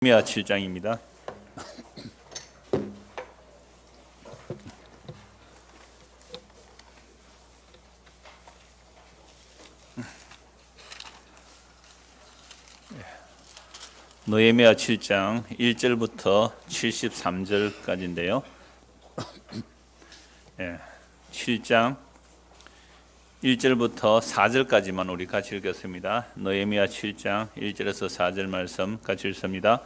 느헤미야 7장입니다. 느헤미야 7장 1절부터 73절까지인데요. 7장 1절부터 4절까지만 우리 같이 읽겠습니다. 느헤미야 7장 1절에서 4절 말씀 같이 읽습니다.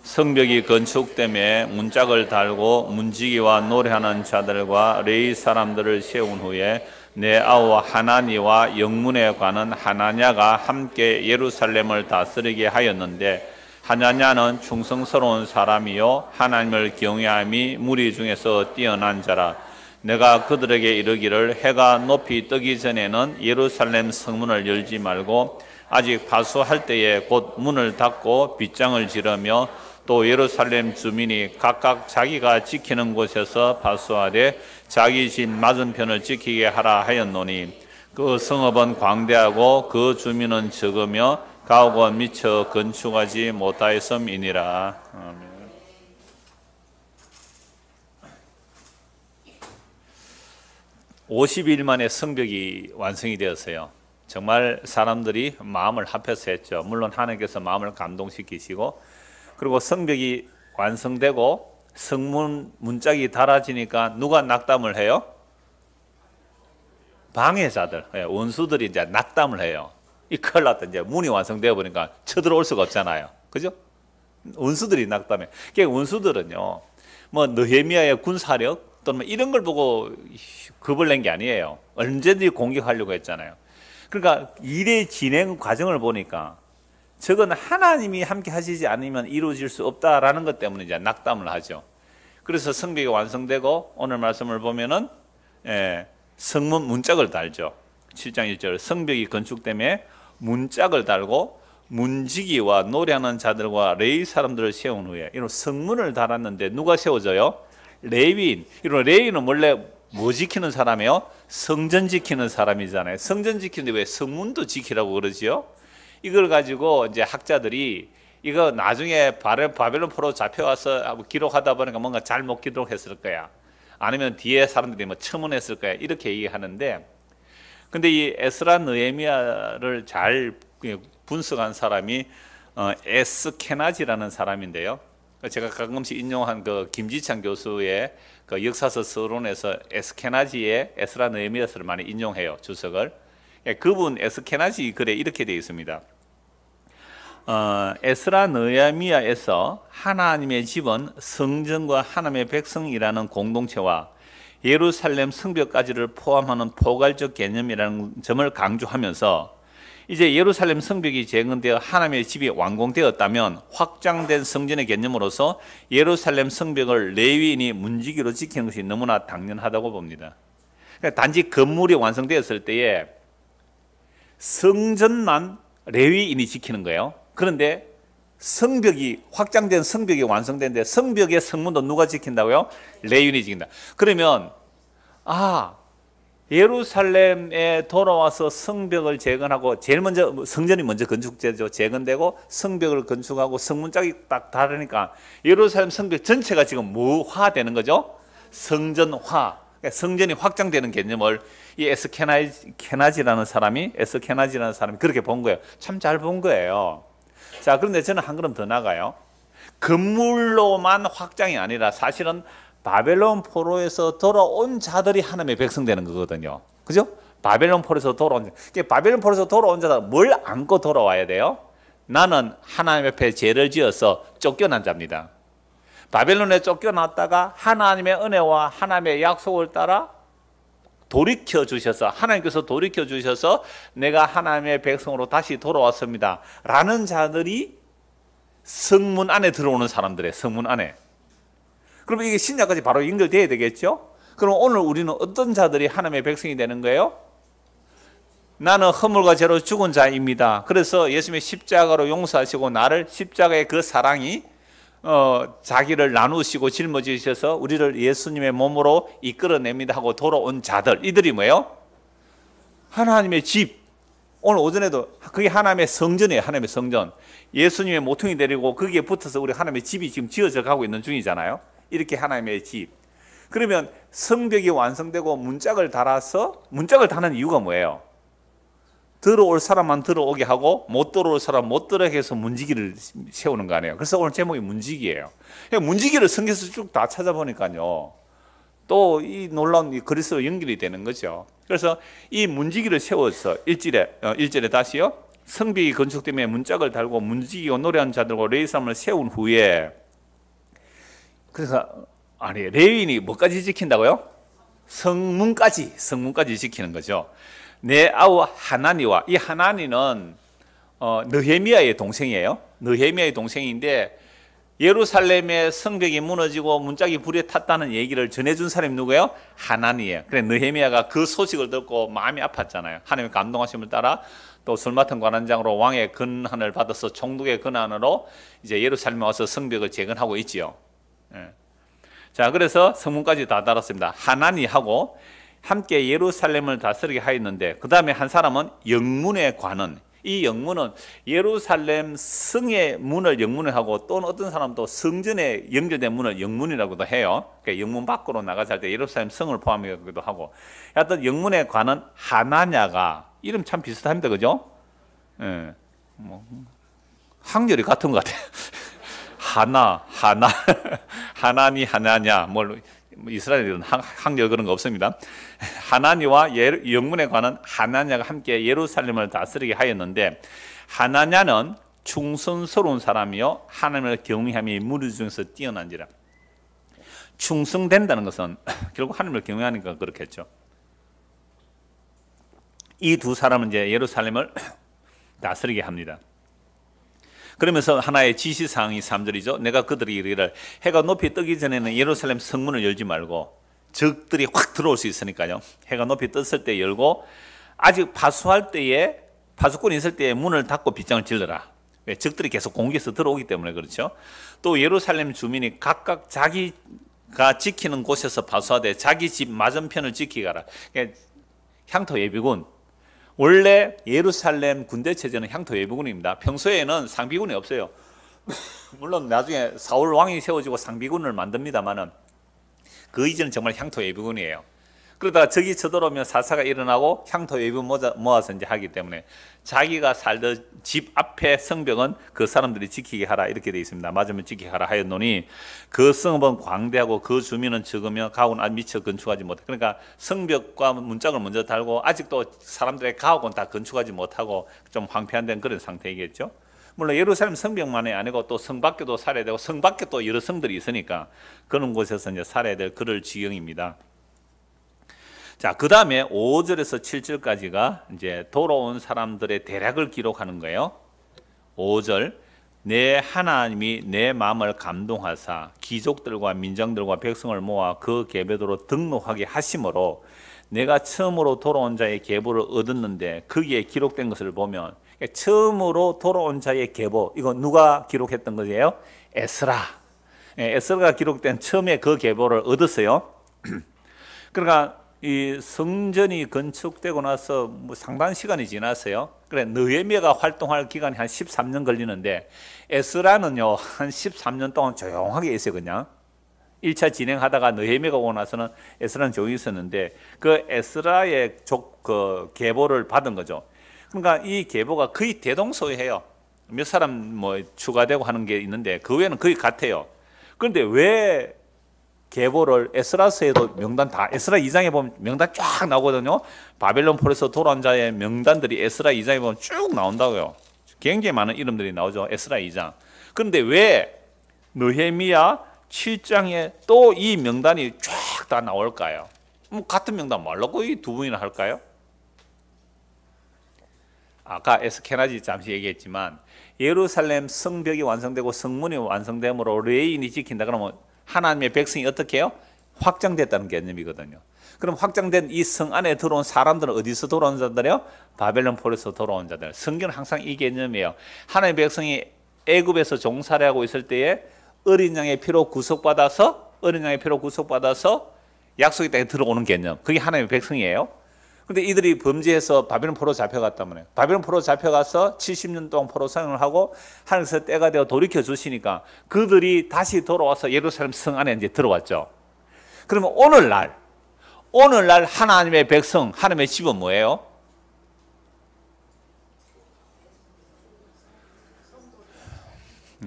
성벽이 건축됨에 문짝을 달고 문지기와 노래하는 자들과 레위 사람들을 세운 후에 내 아우 하나니와 영문에 관한 하나냐가 함께 예루살렘을 다스리게 하였는데, 하나냐는 충성스러운 사람이요 하나님을 경외함이 무리 중에서 뛰어난 자라. 내가 그들에게 이르기를 해가 높이 뜨기 전에는 예루살렘 성문을 열지 말고 아직 파수할 때에 곧 문을 닫고 빗장을 지르며 또 예루살렘 주민이 각각 자기가 지키는 곳에서 파수하되 자기 집 맞은편을 지키게 하라 하였노니, 그 성읍은 광대하고 그 주민은 적으며 가옥은 미처 건축하지 못하였음이니라. 아멘. 50일 만에 성벽이 완성이 되었어요. 정말 사람들이 마음을 합해서 했죠. 물론 하나님께서 마음을 감동시키시고, 그리고 성벽이 완성되고 성문 문짝이 달아지니까 누가 낙담을 해요? 방해자들, 원수들이 이제 낙담을 해요. 이 큰일 났다. 이제 문이 완성되어 보니까 쳐들어올 수가 없잖아요. 그죠? 원수들이 낙담해. 그러니까 원수들은요, 뭐 느헤미야의 군사력 또는 이런 걸 보고 겁을 낸 게 아니에요. 언제든지 공격하려고 했잖아요. 그러니까 일의 진행 과정을 보니까 저건 하나님이 함께 하시지 않으면 이루어질 수 없다라는 것 때문에 이제 낙담을 하죠. 그래서 성벽이 완성되고 오늘 말씀을 보면은 성문 문짝을 달죠. 7장 1절 성벽이 건축됨에 문짝을 달고 문지기와 노래하는 자들과 레위 사람들을 세운 후에, 이런 성문을 달았는데 누가 세워져요? 레위인. 이런 레위인은 원래 뭐 지키는 사람이에요? 성전 지키는 사람이잖아요. 성전 지키는데 왜 성문도 지키라고 그러지요? 이걸 가지고 이제 학자들이 이거 나중에 바벨론 포로 잡혀와서 기록하다 보니까 뭔가 잘못 기록했을 거야. 아니면 뒤에 사람들이 뭐 첨언했을 거야. 이렇게 얘기하는데, 근데 이 에스라 느헤미야를 잘 분석한 사람이 에스케나지라는 사람인데요. 제가 가끔씩 인용한 그 김지찬 교수의 그 역사서 서론에서 에스케나지의 에스라 느헤미야서를 많이 인용해요. 주석을. 그분 에스케나지 글에 이렇게 되어 있습니다. 에스라 느헤미야에서 하나님의 집은 성전과 하나님의 백성이라는 공동체와 예루살렘 성벽까지를 포함하는 포괄적 개념이라는 점을 강조하면서, 이제 예루살렘 성벽이 재건되어 하나님의 집이 완공되었다면 확장된 성전의 개념으로서 예루살렘 성벽을 레위인이 문지기로 지키는 것이 너무나 당연하다고 봅니다. 그러니까 단지 건물이 완성되었을 때에 성전만 레위인이 지키는 거예요. 그런데 성벽이 확장된 성벽이 완성된데 성벽의 성문도 누가 지킨다고요? 레위인이 지킨다. 그러면 예루살렘에 돌아와서 성벽을 재건하고, 제일 먼저 성전이 먼저 건축되죠. 재건되고 성벽을 건축하고 성문짝이 딱 다르니까 예루살렘 성벽 전체가 지금 뭐화되는 거죠? 성전화. 성전이 확장되는 개념을 이 에스케나지라는 사람이 그렇게 본 거예요. 참 잘 본 거예요. 자, 그런데 저는 한 걸음 더 나가요. 건물로만 확장이 아니라 사실은 바벨론 포로에서 돌아온 자들이 하나님의 백성 되는 거거든요. 그죠? 바벨론 포로에서 돌아온 자. 바벨론 포로에서 돌아온 자들 뭘 안고 돌아와야 돼요? 나는 하나님 앞에 죄를 지어서 쫓겨난 자입니다. 바벨론에 쫓겨났다가 하나님의 은혜와 하나님의 약속을 따라 돌이켜 주셔서, 하나님께서 돌이켜 주셔서 내가 하나님의 백성으로 다시 돌아왔습니다 라는 자들이 성문 안에 들어오는 사람들의 성문 안에. 그러면 이게 신약까지 바로 연결돼야 되겠죠? 그럼 오늘 우리는 어떤 자들이 하나님의 백성이 되는 거예요? 나는 허물과 죄로 죽은 자입니다. 그래서 예수님의 십자가로 용서하시고 나를 십자가의 그 사랑이 자기를 나누시고 짊어지셔서 우리를 예수님의 몸으로 이끌어냅니다 하고 돌아온 자들, 이들이 뭐예요? 하나님의 집, 오늘 오전에도 그게 하나님의 성전이에요. 하나님의 성전. 예수님의 모퉁이 데리고 거기에 붙어서 우리 하나님의 집이 지금 지어져 가고 있는 중이잖아요. 이렇게 하나님의 집. 그러면 성벽이 완성되고 문짝을 달아서, 문짝을 다는 이유가 뭐예요? 들어올 사람만 들어오게 하고 못 들어올 사람 못 들어오게 해서 문지기를 세우는 거 아니에요. 그래서 오늘 제목이 문지기예요. 문지기를 성경에서 쭉 다 찾아보니까요, 또 이 놀라운 이 그리스도로 연결이 되는 거죠. 그래서 이 문지기를 세워서 1절에 다시요, 성벽이 건축되며 문짝을 달고 문지기와 노래하는 자들과 레위 사람을 세운 후에, 그래서 아니 레위인이 뭐까지 지킨다고요? 성문까지 지키는 거죠. 내 아우 하나니와, 이 하나니는 느헤미야의 동생이에요. 느헤미야의 동생인데 예루살렘의 성벽이 무너지고 문짝이 불에 탔다는 얘기를 전해준 사람이 누구예요? 하나니예요. 그래 느헤미야가 그 소식을 듣고 마음이 아팠잖아요. 하나님의 감동하심을 따라 또 술 맡은 관원장으로 왕의 권한을 받아서 총독의 권한으로 이제 예루살렘에 와서 성벽을 재건하고 있지요. 예. 자, 그래서 성문까지 다 달았습니다. 하나니하고 함께 예루살렘을 다스리게 하였는데, 그 다음에 한 사람은 영문의 관원. 이 영문은 예루살렘 성의 문을 영문을 하고, 또는 어떤 사람도 성전에 연결된 문을 영문이라고도 해요. 그러니까 영문 밖으로 나가서 할 때 예루살렘 성을 포함하기도 하고. 하여튼 영문의 관은 하나냐가, 이름 참 비슷합니다, 그죠? 예, 뭐 학렬이 같은 것 같아요. 하나니, 하나냐, 이스라엘은 학렬 그런 거 없습니다. 하나니와 영문에 관한 하나냐가 함께 예루살렘을 다스리게 하였는데, 하나냐는 충성스러운 사람이요 하나님을 경외함이 무리 중에서 뛰어난지라. 충성된다는 것은 결국 하나님을 경외하니까 그렇겠죠. 이 두 사람은 이제 예루살렘을 다스리게 합니다. 그러면서 하나의 지시사항이 3절이죠. 내가 그들이 이르기를 해가 높이 뜨기 전에는 예루살렘 성문을 열지 말고, 적들이 확 들어올 수 있으니까요, 해가 높이 떴을 때 열고, 아직 파수할 때에, 파수꾼이 있을 때에 문을 닫고 빗장을 질러라. 왜? 적들이 계속 공격해서 들어오기 때문에 그렇죠. 또 예루살렘 주민이 각각 자기가 지키는 곳에서 파수하되 자기 집 맞은편을 지키게 하라. 그러니까 향토 예비군, 원래 예루살렘 군대 체제는 향토 예비군입니다. 평소에는 상비군이 없어요. 물론 나중에 사울 왕이 세워지고 상비군을 만듭니다만은 그 이전은 정말 향토 예비군이에요. 그러다가 적이 쳐들어오면 사사가 일어나고 향토 예비군 모아서 이제 하기 때문에 자기가 살던 집 앞에 성벽은 그 사람들이 지키게 하라, 이렇게 되어 있습니다. 맞으면 지키게 하라 하였노니 그 성읍은 광대하고 그 주민은 적으며 가옥은 미처 건축하지 못해. 그러니까 성벽과 문짝을 먼저 달고 아직도 사람들의 가옥은 다 건축하지 못하고 좀 황폐한 그런 상태이겠죠. 물론 예루살렘 성벽만이 아니고 또 성 밖에도 살아야 되고, 성 밖에 또 여러 성들이 있으니까 그런 곳에서 이제 살아야 될 그럴 지경입니다. 자, 그 다음에 5절에서 7절까지가 이제 돌아온 사람들의 대략을 기록하는 거예요. 5절, 내 하나님이 내 마음을 감동하사 기족들과 민장들과 백성을 모아 그 계보로 등록하게 하심으로 내가 처음으로 돌아온 자의 계보를 얻었는데, 거기에 기록된 것을 보면 처음으로 돌아온 자의 계보, 이거 누가 기록했던 거예요? 에스라. 에스라가 기록된 처음에 그 계보를 얻었어요. 그러니까 이 성전이 건축되고 나서 뭐 상당한 시간이 지났어요. 그래 느헤미야가 활동할 기간이 한 13년 걸리는데, 에스라는요 한 13년 동안 조용하게 있어요. 그냥 1차 진행하다가 느헤미야가 오고 나서는 에스라는 조용히 있었는데, 그 에스라의 그 계보를 받은 거죠. 그러니까 이 계보가 거의 대동소이해요. 몇 사람 뭐 추가되고 하는 게 있는데 그 외에는 거의 같아요. 그런데 왜 계보를, 에스라서에도 명단 다, 에스라 2장에 보면 명단 쫙 나오거든요. 바벨론 폴에서 돌아온 자의 명단들이 에스라 2장에 보면 쭉 나온다고요. 굉장히 많은 이름들이 나오죠. 에스라 2장. 그런데 왜 느헤미야 7장에 또 이 명단이 쫙 다 나올까요? 뭐 같은 명단 말라고 이 두 분이나 할까요? 아까 에스케나지 잠시 얘기했지만 예루살렘 성벽이 완성되고 성문이 완성됨으로 레인이 지킨다 그러면 하나님의 백성이 어떻게 해요? 확장됐다는 개념이거든요. 그럼 확장된 이 성 안에 들어온 사람들은 어디서 돌아온 자들이요? 바벨론 폴에서 돌아온 자들. 성경은 항상 이 개념이에요. 하나님의 백성이 애굽에서 종살이 하고 있을 때에 어린 양의 피로 구속받아서 약속의 땅에 들어오는 개념. 그게 하나님의 백성이에요. 근데 이들이 범죄해서 바벨론 포로 잡혀갔단 말이에요. 바벨론 포로 잡혀가서 70년 동안 포로 사용을 하고 하늘에서 때가 되어 돌이켜 주시니까 그들이 다시 돌아와서 예루살렘 성 안에 이제 들어왔죠. 그러면 오늘날 하나님의 백성, 하나님의 집은 뭐예요?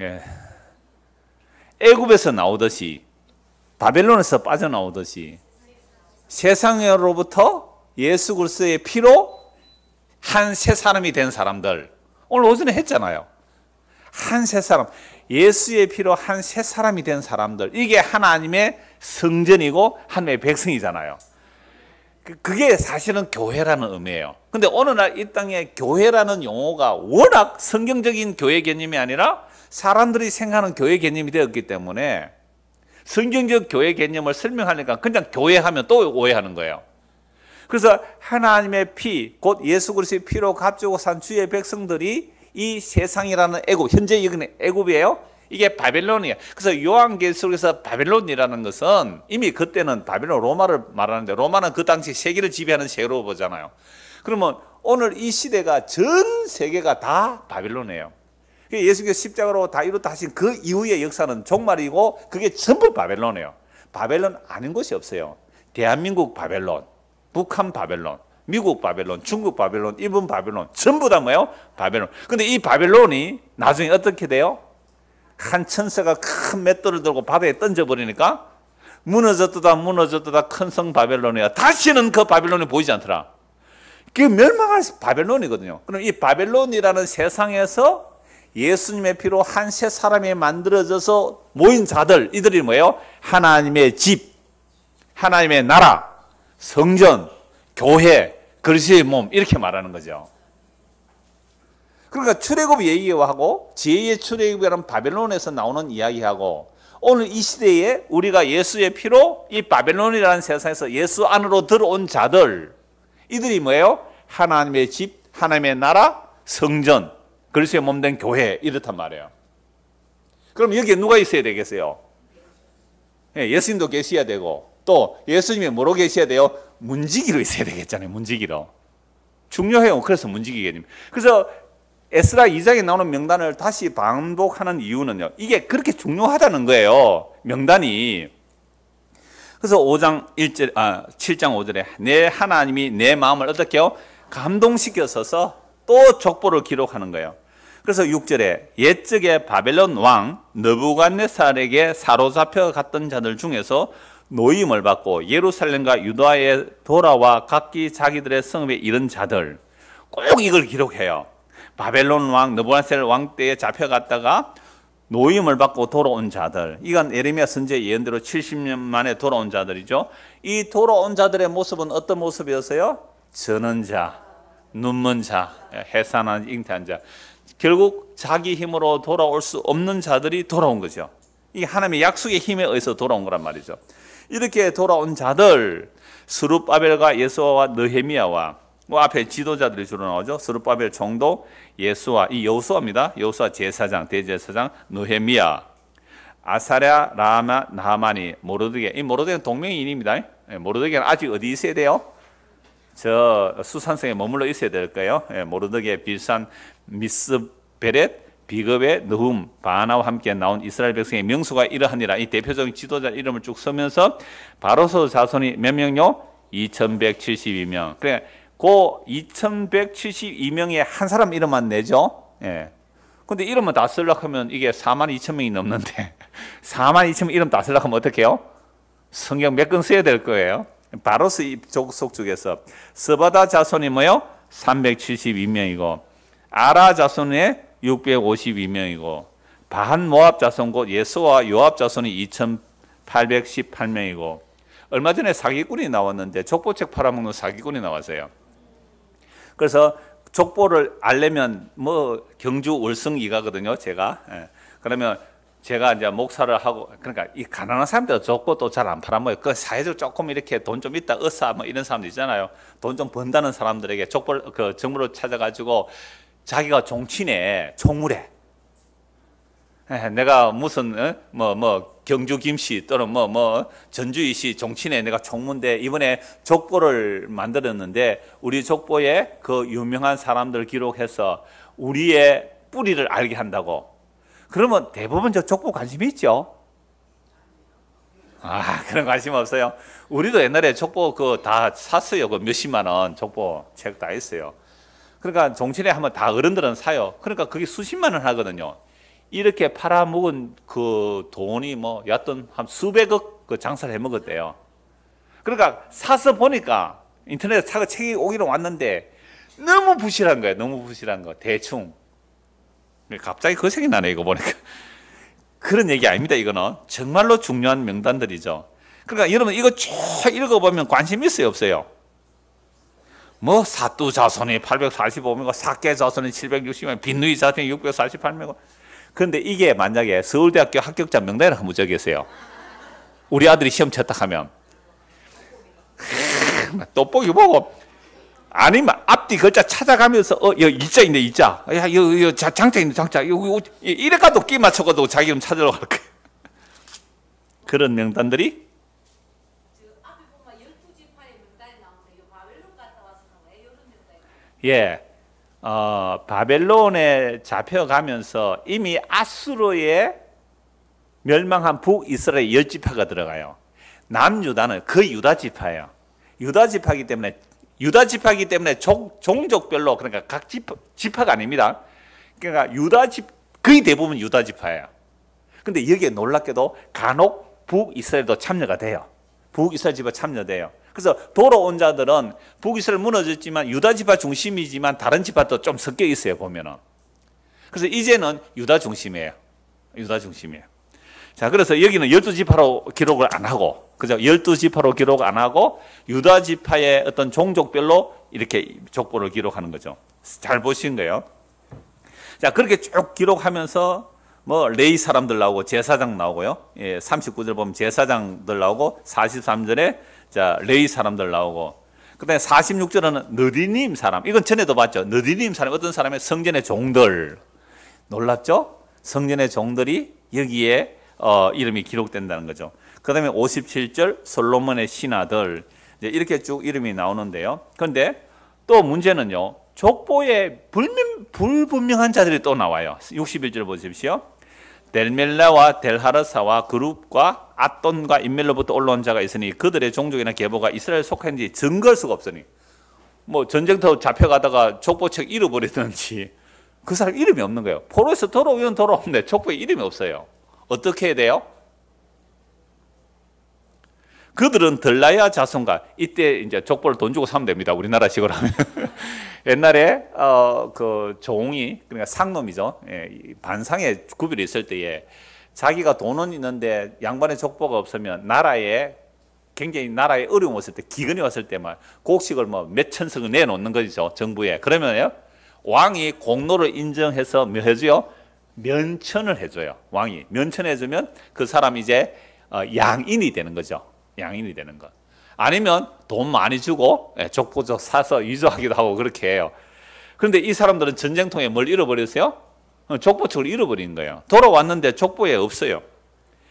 예. 애굽에서 나오듯이, 바벨론에서 빠져나오듯이 세상으로부터 예수 그리스도의 피로 한 새 사람이 된 사람들, 오늘 오전에 했잖아요. 한 새 사람, 예수의 피로 한 새 사람이 된 사람들, 이게 하나님의 성전이고 하나님의 백성이잖아요. 그게 사실은 교회라는 의미예요. 근데 오늘날 이 땅에 교회라는 용어가 워낙 성경적인 교회 개념이 아니라 사람들이 생각하는 교회 개념이 되었기 때문에 성경적 교회 개념을 설명하니까 그냥 교회하면 또 오해하는 거예요. 그래서 하나님의 피, 곧 예수 그리스도의 피로 값주고 산 주의 백성들이 이 세상이라는 애굽, 현재 여기는 애굽이에요. 이게 바벨론이에요. 그래서 요한계시록에서 바벨론이라는 것은 이미 그때는 바벨론 로마를 말하는데 로마는 그 당시 세계를 지배하는 세계로 보잖아요. 그러면 오늘 이 시대가 전 세계가 다 바벨론이에요. 예수께서 십자가로 다 이루었다 하신 그 이후의 역사는 종말이고 그게 전부 바벨론이에요. 바벨론 아닌 곳이 없어요. 대한민국 바벨론, 북한 바벨론, 미국 바벨론, 중국 바벨론, 일본 바벨론, 전부 다 뭐예요? 바벨론. 근데 이 바벨론이 나중에 어떻게 돼요? 한 천사가 큰 맷돌을 들고 바다에 던져버리니까 무너졌다 큰 성 바벨론이야. 다시는 그 바벨론이 보이지 않더라. 그게 멸망할 바벨론이거든요. 그럼 이 바벨론이라는 세상에서 예수님의 피로 한 새 사람이 만들어져서 모인 자들, 이들이 뭐예요? 하나님의 집, 하나님의 나라, 성전, 교회, 그리스도의 몸, 이렇게 말하는 거죠. 그러니까 출애굽 얘기하고 제2의 출애굽이라는 바벨론에서 나오는 이야기하고 오늘 이 시대에 우리가 예수의 피로 이 바벨론이라는 세상에서 예수 안으로 들어온 자들, 이들이 뭐예요? 하나님의 집, 하나님의 나라, 성전, 그리스도의 몸된 교회, 이렇단 말이에요. 그럼 여기에 누가 있어야 되겠어요? 예수님도 계셔야 되고 또 예수님이 뭐로 계셔야 돼요? 문지기로 있어야 되겠잖아요. 문지기로. 중요해요. 그래서 문지기겠죠. 그래서 에스라 2장에 나오는 명단을 다시 반복하는 이유는요, 이게 그렇게 중요하다는 거예요. 명단이. 그래서 7장 5절에 내 하나님이 내 마음을 어떻게 해요? 감동시켜서서 또 족보를 기록하는 거예요. 그래서 6절에 옛적에 바벨론 왕 느부갓네살에게 사로잡혀 갔던 자들 중에서 노임을 받고 예루살렘과 유다에 돌아와 각기 자기들의 성읍에 이른 자들, 꼭 이걸 기록해요. 바벨론 왕 느부갓네살 왕 때에 잡혀갔다가 노임을 받고 돌아온 자들, 이건 예레미야 선지의 예언대로 70년 만에 돌아온 자들이죠. 이 돌아온 자들의 모습은 어떤 모습이었어요? 저는 자, 눈먼 자, 해산한 잉태한 자, 결국 자기 힘으로 돌아올 수 없는 자들이 돌아온 거죠. 이게 하나님의 약속의 힘에 의해서 돌아온 거란 말이죠. 이렇게 돌아온 자들, 스룹바벨과 예수아와 느헤미야와 앞에 지도자들이 주로 나오죠. 스룹바벨 총독, 예수아, 이 여호수아입니다. 여호수아 제사장, 대제사장, 느헤미야, 아사랴, 라마, 나하마니, 모르드게. 이 모르드게는 동명이인입니다. 모르드게는 아직 어디 있어야 돼요? 저 수산성에 머물러 있어야 될 거예요. 모르드게, 빌산, 미스베렛, 비겁의 느훔, 바나와 함께 나온 이스라엘 백성의 명수가 이러하니라. 이 대표적인 지도자 이름을 쭉 쓰면서 바로스 자손이 몇 명요? 2172명. 그래, 그 2172명의 한 사람 이름만 내죠. 예. 근데 이름만 다 쓰려고 하면 이게 42,000명이 넘는데 42,000명 이름 다 쓰려고 하면 어떻게 해요? 성경 몇 권 써야 될 거예요. 바로스 족속 중에서 스바다 자손이 뭐요? 372명이고 아라 자손의 652명이고 반 모압 자손 곧 예수와 요압 자손이 2818명이고 얼마 전에 사기꾼이 나왔는데 족보책 팔아먹는 사기꾼이 나왔어요. 그래서 족보를 알려면 뭐 경주 월성 이가거든요. 제가 그러면 제가 이제 목사를 하고 그러니까 이 가난한 사람들 족보도 잘 안 팔아먹어요. 그 사회적 조금 이렇게 돈 좀 있다 으싸 뭐 이런 사람들 있잖아요. 돈 좀 번다는 사람들에게 족보를 그 정보를 찾아가지고 자기가 종친에 총무래. 내가 무슨 경주 김씨 또는 전주이씨 종친에 내가 총무인데 이번에 족보를 만들었는데 우리 족보에 그 유명한 사람들 기록해서 우리의 뿌리를 알게 한다고. 그러면 대부분 저 족보 관심이 있죠? 그런 관심 없어요. 우리도 옛날에 족보 다 샀어요. 그 몇십만 원 족보 책 다 있어요. 그러니까 종친회 하면 다 어른들은 사요. 그러니까 그게 수십만 원 하거든요. 이렇게 팔아먹은 그 돈이 얕돈 한 수백억 그 장사를 해먹었대요. 그러니까 사서 보니까 인터넷에 책이 오기로 왔는데 너무 부실한 거예요. 너무 부실한 거. 대충. 갑자기 그 생각이 나네, 이거 보니까. 그런 얘기 아닙니다, 이거는. 정말로 중요한 명단들이죠. 그러니까 여러분 이거 쭉 읽어보면 관심 있어요, 없어요? 사뚜 자손이 845명이고 사계 자손이 760명, 빈누이 자손이 648명. 그런데 이게 만약에 서울대학교 합격자 명단을 한번 적겠어요. 우리 아들이 시험 쳤다 하면 떡볶이 보고 아니면 앞뒤 글자 찾아가면서 여기 이자 있네, 이자. 야, 여기 장자 있네, 장자. 이래가도 끼 맞춰가도 자기 이름 찾으러 갈 거예요. 그런 명단들이 앞에 보면 12지파의 명단이 나오는데 바벨론 갔다 와서 나와요. 이런 명단이. 예. 바벨론에 잡혀가면서 이미 아수르의 멸망한 북이스라엘 10지파가 들어가요. 남유다는 거의 유다지파예요. 유다지파이기 때문에 종족별로, 그러니까 각 지파가 아닙니다. 그러니까 거의 대부분 유다지파예요. 근데 여기에 놀랍게도 간혹 북이스라엘도 참여가 돼요. 북이스라엘 지파 참여돼요. 그래서 돌아온 자들은 북이스라엘 무너졌지만 유다 지파 중심이지만 다른 지파도 좀 섞여 있어요, 보면은. 그래서 이제는 유다 중심이에요. 유다 중심이에요. 자, 그래서 여기는 12지파로 기록을 안 하고, 그죠? 12지파로 기록 안 하고 유다 지파의 어떤 종족별로 이렇게 족보를 기록하는 거죠. 잘 보신 거예요. 자, 그렇게 쭉 기록하면서 레이 사람들 나오고 제사장 나오고요. 39절 보면 제사장들 나오고 43절에 레이 사람들 나오고, 그다음에 46절에는 느디님 사람. 이건 전에도 봤죠. 느디님 사람, 어떤 사람의 성전의 종들. 놀랍죠? 성전의 종들이 여기에 이름이 기록된다는 거죠. 그다음에 57절 솔로몬의 신하들. 이렇게 쭉 이름이 나오는데요. 그런데 또 문제는요. 족보에 불분명한 자들이 또 나와요. 61절 보십시오. 델멜라와 델하르사와 그룹과 앗돈과 인멜로부터 올라온 자가 있으니 그들의 종족이나 계보가 이스라엘 속한지 증거할 수가 없으니, 전쟁터 잡혀가다가 족보책 잃어버리든지 그 사람 이름이 없는 거예요. 포로에서 돌아오면 돌아오는데 족보에 이름이 없어요. 어떻게 해야 돼요? 그들은 들라야 자손과, 이때 이제 족보를 돈 주고 사면 됩니다. 우리나라식으로 하면. 옛날에 그 종이, 그러니까 상놈이죠. 반상에 구별이 있을 때에 자기가 돈은 있는데 양반의 족보가 없으면 굉장히 나라에 어려움 왔을 때, 기근이 왔을 때만 곡식을 몇 천석을 내놓는 거죠, 정부에. 그러면요 왕이 공로를 인정해서 뭐 해줘요? 면천을 해줘요. 왕이 면천해주면 그 사람이 이제 양인이 되는 거죠. 양인이 되는 것. 아니면 돈 많이 주고 족보적 사서 위조하기도 하고 그렇게 해요. 그런데 이 사람들은 전쟁통에 뭘 잃어버렸어요? 족보책을 잃어버린 거예요. 돌아왔는데 족보에 없어요.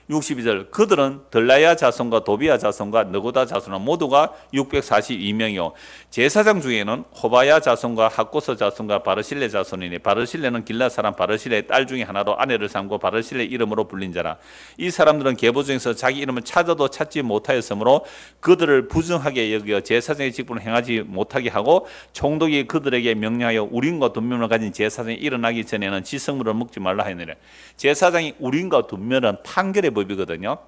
62절 그들은 들라야 자손과 도비야 자손과 느고다 자손은 모두가 642명이요 제사장 중에는 호바야 자손과 학고서 자손과 바르실레 자손이니 바르실레는 길라 사람 바르실레의 딸 중에 하나로 아내를 삼고 바르실레 이름으로 불린 자라. 이 사람들은 계보 중에서 자기 이름을 찾아도 찾지 못하였으므로 그들을 부정하게 여겨 제사장의 직분을 행하지 못하게 하고 총독이 그들에게 명령하여 우림과 둔면을 가진 제사장이 일어나기 전에는 지성물을 먹지 말라 하였느니라. 제사장이 우림과 둔면은 판결의 법이거든요.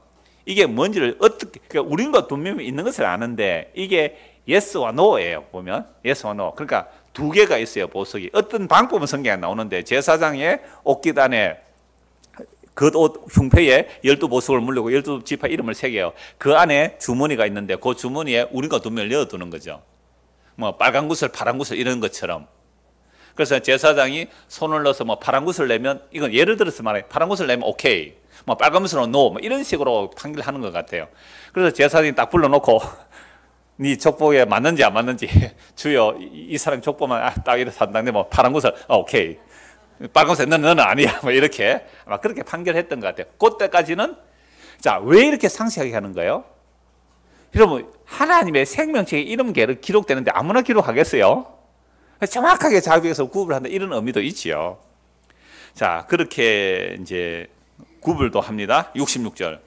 이게 뭔지를 어떻게, 그러니까 우림과 둔면이 있는 것을 아는데 이게 예스와 노예요. 보면 예스와 노. 그러니까 두 개가 있어요. 보석이. 어떤 방법은 성경에 나오는데 제사장의 옷깃안에 그 옷 흉패에 12보석을 물리고 12지파 이름을 새겨요. 그 안에 주머니가 있는데 그 주머니에 우림과 둔면을 넣어두는 거죠. 빨간 구슬 파란 구슬 이런 것처럼. 그래서 제사장이 손을 넣어서 파란 구슬 내면, 이건 예를 들어서 말해, 파란 구슬 내면 오케이, 빨간 구슬은 노, 이런 식으로 판결하는 것 같아요. 그래서 제사장이 딱 불러놓고 네 족보에 맞는지 안 맞는지 주여 이 사람 족보만 딱 이렇게 산다는데 파란 구슬 오케이, 빨간 구슬 너는 아니야, 이렇게 아마 그렇게 판결했던 것 같아요. 그때까지는 자, 왜 이렇게 상세하게 하는 거예요? 여러분, 하나님의 생명책에 이름 기록되는데 아무나 기록하겠어요? 정확하게 자기에서 구분을 한다, 이런 의미도 있지요. 자, 그렇게 이제 구분도 합니다. 66절.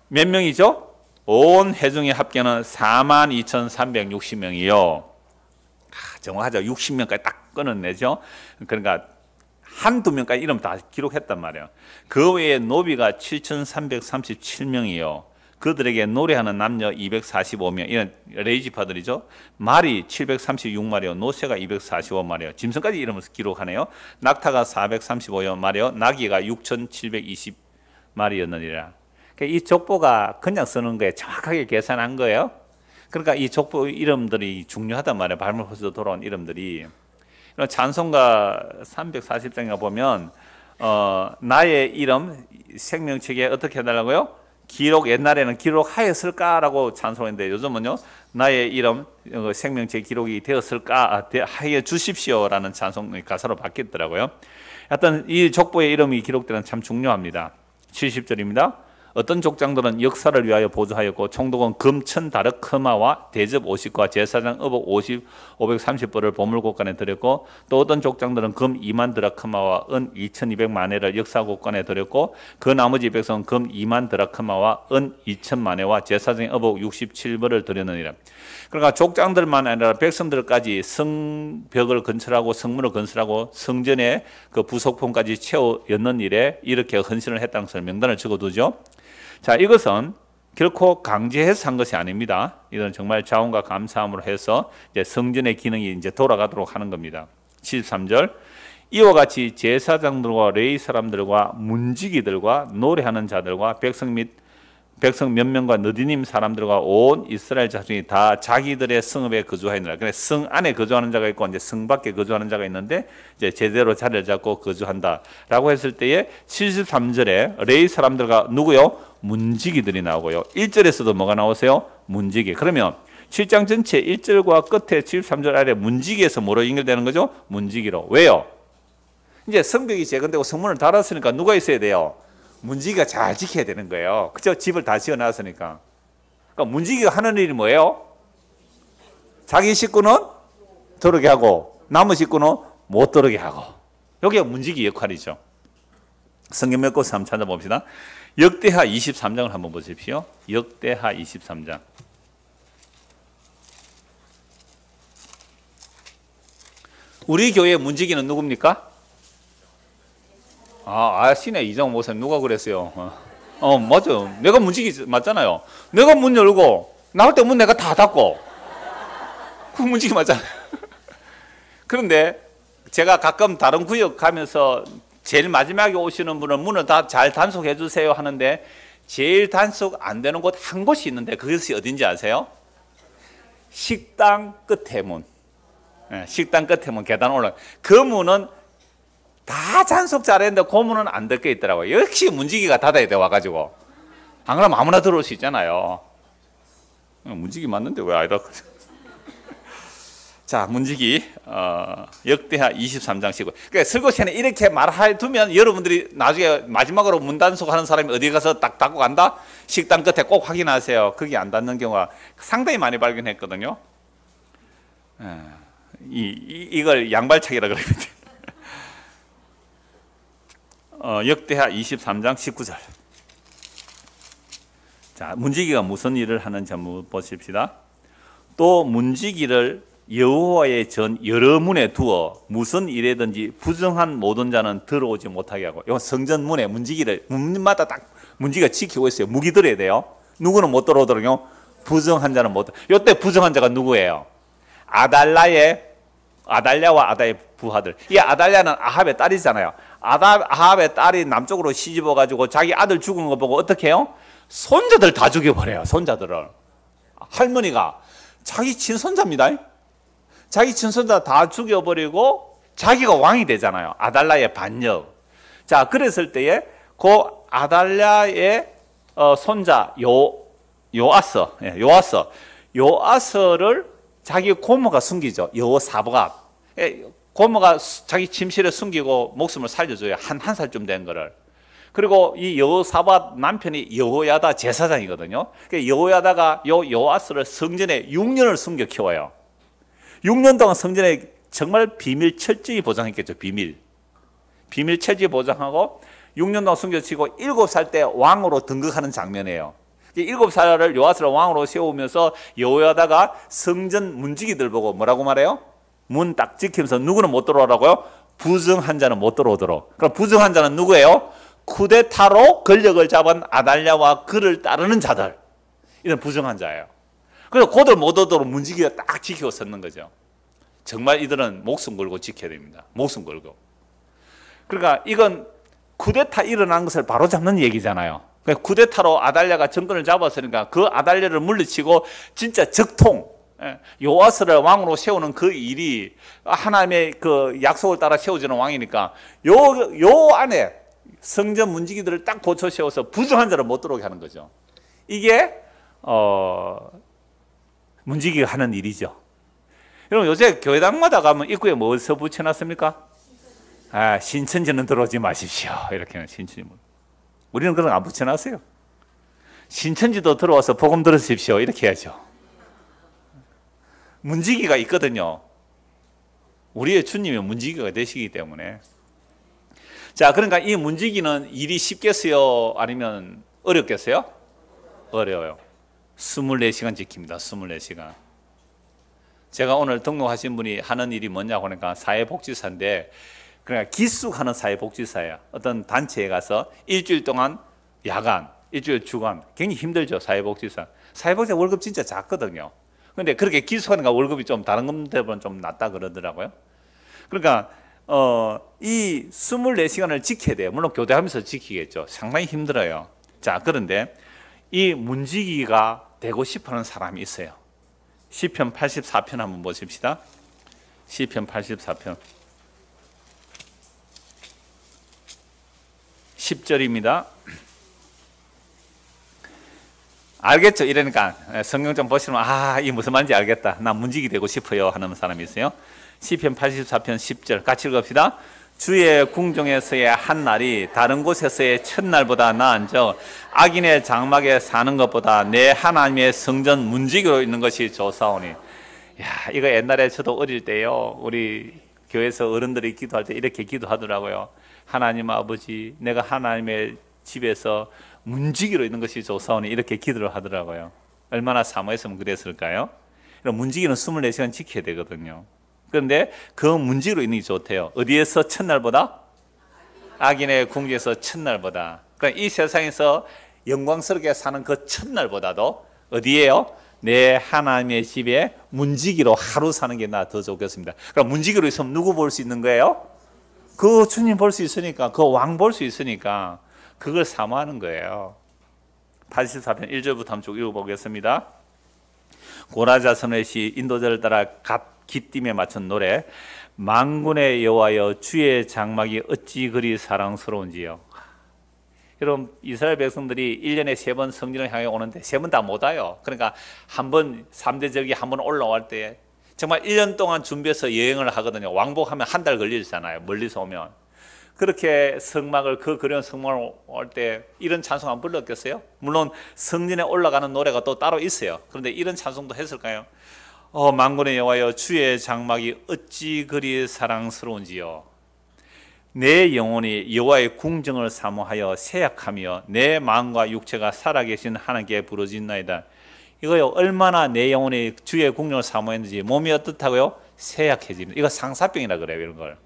몇 명이죠? 온 회중의 합계는 42,360명이요. 정확하죠. 60명까지 딱 끊어내죠. 그러니까 한두 명까지 이름 다 기록했단 말이에요. 그 외에 노비가 7,337명이요. 그들에게 노래하는 남녀 245명, 이런 레이지파들이죠. 말이 736마리요, 노새가 245마리요, 짐승까지 이름을 기록하네요. 낙타가 435마리요, 나귀가 6,720마리였느니라. 이 족보가 그냥 쓰는 거에 정확하게 계산한 거예요. 그러니까 이 족보 이름들이 중요하단 말이에요. 발물포에서 돌아온 이름들이. 찬송가 340장에 보면 나의 이름 생명책에 어떻게 해달라고요? 기록, 옛날에는 기록하였을까라고 찬송했는데 요즘은요, 나의 이름 생명책 기록이 되었을까 하여 주십시오라는 찬송 가사로 바뀌었더라고요. 하여튼 이 족보의 이름이 기록되는 참 중요합니다. 70절입니다. 어떤 족장들은 역사를 위하여 보조하였고 총독은 금 1000다르크마와 대접 50과 제사장 의복 530벌을 보물국간에 드렸고, 또 어떤 족장들은 금 2만 드라크마와 은 2200만회를 역사국간에 드렸고, 그 나머지 백성은 금 2만 드라크마와 은 2000만회와 제사장의 의복 67벌을 드렸느니라. 그러니까 족장들만 아니라 백성들까지 성벽을 건설하고 성문을 건설하고 성전의 그 부속품까지 채워 였는 일에 이렇게 헌신을 했다는 것을 명단을 적어두죠. 자, 이것은 결코 강제해서 한 것이 아닙니다. 이건 정말 자원과 감사함으로 해서 이제 성전의 기능이 이제 돌아가도록 하는 겁니다. 73절. 이와 같이 제사장들과 레위 사람들과 문지기들과 노래하는 자들과 백성 몇 명과 너디님 사람들과 온 이스라엘 자손이 다 자기들의 성읍에 거주하였느라. 그래서 성 안에 거주하는 자가 있고 이제 성 밖에 거주하는 자가 있는데 이제 제대로 자리를 잡고 거주한다라고 했을 때에 73절에 레위 사람들과 누구요? 문지기들이 나오고요. 1절에서도 뭐가 나오세요? 문지기. 그러면 7장 전체 1절과 끝에 73절 아래 문지기에서 뭐로 연결되는 거죠? 문지기로. 왜요? 이제 성벽이 재건되고 성문을 달았으니까 누가 있어야 돼요? 문지기가 잘 지켜야 되는 거예요. 그죠? 집을 다 지어놨으니까. 그러니까 문지기가 하는 일이 뭐예요? 자기 식구는 들어오게 하고 남의 식구는 못 들어오게 하고. 여기가 문지기 역할이죠. 성경 몇 곳을 한번 찾아봅시다. 역대하 23장을 한번 보십시오. 역대하 23장. 우리 교회 문지기는 누굽니까? 시내 이정 목사님 누가 그랬어요? 맞아요. 내가 문지기 맞잖아요. 내가 문 열고 나올 때 문 내가 다 닫고 그 문지기 맞잖아요. 그런데 제가 가끔 다른 구역 가면서 제일 마지막에 오시는 분은 문을 다 잘 단속해 주세요 하는데 제일 단속 안 되는 곳 한 곳이 있는데 그것이 어딘지 아세요? 식당 끝에 문. 식당 끝에 문 계단 올라. 그 문은 다 단속 잘했는데 그 문은 안 닫혀 있더라고요. 역시 문지기가 닫아야 돼 와가지고. 안 그러면 아무나 들어올 수 있잖아요. 문지기 맞는데 왜 아니다? 자, 문지기 역대하 23장 19. 그러니까 설교시간에 이렇게 말해두면 여러분들이 나중에 마지막으로 문 단속하는 사람이 어디 가서 딱 닫고 간다? 식당 끝에 꼭 확인하세요. 그게 안 닫는 경우가 상당히 많이 발견했거든요. 이걸 양발차기라 그러거든요. 역대하 23장 19절. 자, 문지기가 무슨 일을 하는지 한번 보십시다. 또 문지기를 여호와의 전 여러 문에 두어 무슨 일에든지 부정한 모든 자는 들어오지 못하게 하고. 이 성전 문에 문지기를 문마다 딱 문지기가 지키고 있어요. 무기 들어야 돼요. 누구는 못 들어오더라고요. 부정한 자는 못. 이때 부정한 자가 누구예요? 아달랴와 아달의 부하들. 이 아달랴는 아합의 딸이잖아요. 아합의 딸이 남쪽으로 시집어 가지고 자기 아들 죽은 거 보고 어떻게 해요? 손자들 다 죽여버려요. 손자들을. 할머니가 자기 친손자입니다. 자기 친손자 다 죽여버리고 자기가 왕이 되잖아요. 아달랴의 반역. 자, 그랬을 때에 그 아달랴의 손자 요아스를 자기 고모가 숨기죠. 여호사밧. 고모가 자기 침실에 숨기고 목숨을 살려줘요. 한 살쯤 된 거를. 그리고 이 여호사밧 남편이 여호야다 제사장이거든요. 그러니까 여호야다가 요아스를 성전에 6년을 숨겨 키워요. 6년 동안 성전에 정말 비밀 철저히 보장했겠죠. 비밀 철저히 보장하고 6년 동안 숨겨치고 7살 때 왕으로 등극하는 장면이에요. 7살을 요아스를 왕으로 세우면서 여호야다가 성전 문지기들 보고 뭐라고 말해요? 문 딱 지키면서 누구는 못 들어오라고요? 부정한 자는 못 들어오도록. 그럼 부정한 자는 누구예요? 쿠데타로 권력을 잡은 아달랴와 그를 따르는 자들. 이런 부정한 자예요. 그래서 그들 못 오도록 문지기가 딱 지키고 섰는 거죠. 정말 이들은 목숨 걸고 지켜야 됩니다. 목숨 걸고. 그러니까 이건 쿠데타 일어난 것을 바로 잡는 얘기잖아요. 그러니까 쿠데타로 아달랴가 정권을 잡았으니까 그 아달랴를 물리치고 진짜 적통, 요아스를 왕으로 세우는 그 일이 하나님의 그 약속을 따라 세워지는 왕이니까 요 안에 성전 문지기들을 딱 고쳐 세워서 부정한 자를 못 들어오게 하는 거죠. 이게 문지기가 하는 일이죠. 여러분 요새 교회당마다 가면 입구에 뭐 써 붙여놨습니까? 신천지는 들어오지 마십시오. 이렇게는 신천지. 우리는 그런 거 안 붙여놨어요. 신천지도 들어와서 복음 들으십시오. 이렇게 해야죠. 문지기가 있거든요. 우리의 주님이 문지기가 되시기 때문에. 자, 그러니까 이 문지기는 일이 쉽겠어요? 아니면 어렵겠어요? 어려워요. 24시간 지킵니다. 24시간. 제가 오늘 등록하신 분이 하는 일이 뭐냐고 하니까 사회복지사인데, 그러니까 기숙하는 사회복지사예요. 어떤 단체에 가서 일주일 동안 야간, 일주일 주간, 굉장히 힘들죠. 사회복지사. 사회복지사 월급 진짜 작거든요. 근데 그렇게 기숙하니까 월급이 좀 다른 것들보다 좀 낮다 그러더라고요. 그러니까 이 24시간을 지켜야 돼요. 물론 교대하면서 지키겠죠. 상당히 힘들어요. 자, 그런데 이 문지기가 되고 싶어하는 사람이 있어요. 시편 84편 한번 보십시다. 시편 84편 10절입니다. 알겠죠? 이러니까 성경 좀 보시면 이 무슨 말인지 알겠다. 나 문지기 되고 싶어요 하는 사람이 있어요. 시편 84편 10절 같이 읽읍시다. 주의 궁정에서의 한 날이 다른 곳에서의 첫날보다 나은즉 악인의 장막에 사는 것보다 내 하나님의 성전 문지기로 있는 것이 좋사오니. 야, 이거 옛날에 저도 어릴 때요, 우리 교회에서 어른들이 기도할 때 이렇게 기도하더라고요. 하나님 아버지, 내가 하나님의 집에서 문지기로 있는 것이 좋사오니, 이렇게 기도를 하더라고요. 얼마나 사모했으면 그랬을까요? 문지기는 24시간 지켜야 되거든요. 그런데 그 문지기로 있는 게 좋대요. 어디에서? 첫날보다? 악인의 궁지에서 첫날보다. 그러니까 이 세상에서 영광스럽게 사는 그 첫날보다도 어디에요? 내 하나님의 집에 문지기로 하루 사는 게 나 더 좋겠습니다. 그럼 문지기로 있으면 누구 볼 수 있는 거예요? 그 주님 볼 수 있으니까, 그 왕 볼 수 있으니까 그걸 사모하는 거예요. 84편 1절부터 한번 쭉 읽어보겠습니다. 고라자손의 시 인도절을 따라 기띔에 맞춘 노래. 만군의 여호와여, 주의 장막이 어찌 그리 사랑스러운지요. 여러분, 이스라엘 백성들이 1년에 3번 성전을 향해 오는데 3번 다 못 와요. 그러니까 한 번 3대 절기 한 번 올라올 때 정말 1년 동안 준비해서 여행을 하거든요. 왕복하면 한 달 걸리잖아요. 멀리서 오면. 그렇게 성막을, 그 그런 성막을 올 때 이런 찬송 안 불렀겠어요? 물론 성전에 올라가는 노래가 또 따로 있어요. 그런데 이런 찬송도 했을까요? 만군의 여호와여, 주의 장막이 어찌 그리 사랑스러운지요. 내 영혼이 여호와의 궁정을 사모하여 세약하며 내 마음과 육체가 살아계신 하나님께 부르짖나이다. 이거요, 얼마나 내 영혼이 주의 궁정을 사모했는지 몸이 어떻다고요? 세약해지는. 이거 상사병이라 그래요. 이런 걸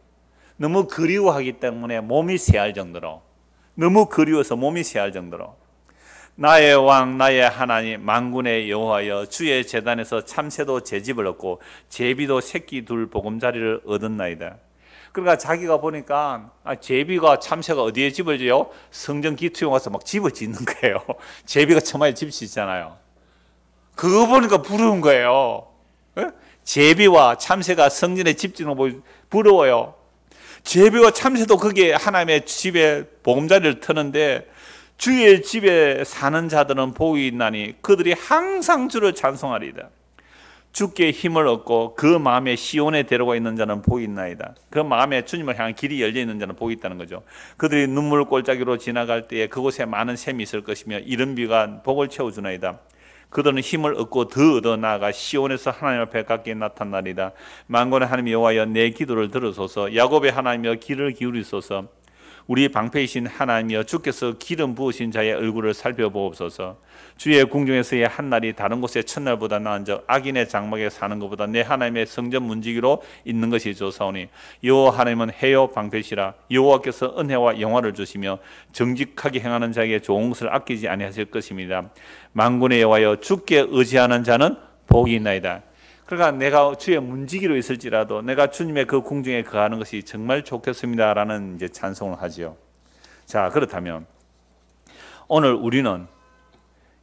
너무 그리워하기 때문에 몸이 쇠할 정도로, 너무 그리워서 몸이 쇠할 정도로. 나의 왕 나의 하나님 만군의 여호와여, 주의 제단에서 참새도 제 집을 얻고 제비도 새끼 둘 보금자리를 얻었나이다. 그러니까 자기가 보니까 제비가 참새가 어디에 집을 지어요? 성전 기투에 와서 막 집을 짓는 거예요. 제비가 처마에 집 짓잖아요. 그거 보니까 부러운 거예요. 제비와 참새가 성전에 집 짓는 거 부러워요. 제비와 참새도 거기에 하나님의 집에 보금자리를 트는데 주의 집에 사는 자들은 복이 있나니 그들이 항상 주를 찬송하리이다. 주께 힘을 얻고 그 마음에 시온에 데려가 있는 자는 복이 있나이다. 그 마음에 주님을 향한 길이 열려 있는 자는 복이 있다는 거죠. 그들이 눈물 골짜기로 지나갈 때에 그곳에 많은 샘이 있을 것이며 이른 비가 복을 채워주나이다. 그들은 힘을 얻고 더 얻어 나아가 시온에서 하나님 앞에 가까이 나타나리다. 만군의 하나님 여호와여 내 기도를 들으소서. 야곱의 하나님여 귀를 기울이소서. 우리 방패이신 하나님이여 주께서 기름 부으신 자의 얼굴을 살펴보옵소서. 주의 궁중에서의 한날이 다른 곳의 첫날보다 나은즉 악인의 장막에 사는 것보다 내 하나님의 성전 문지기로 있는 것이 좋사오니 여호와 하나님은 해요 방패시라. 여호와께서 은혜와 영화를 주시며 정직하게 행하는 자에게 좋은 것을 아끼지 아니하실 것입니다. 만군의 여호와여 주께 의지하는 자는 복이 있나이다. 그러니까 내가 주의 문지기로 있을지라도 내가 주님의 그 궁중에 거하는 것이 정말 좋겠습니다라는 이제 찬송을 하지요. 자, 그렇다면 오늘 우리는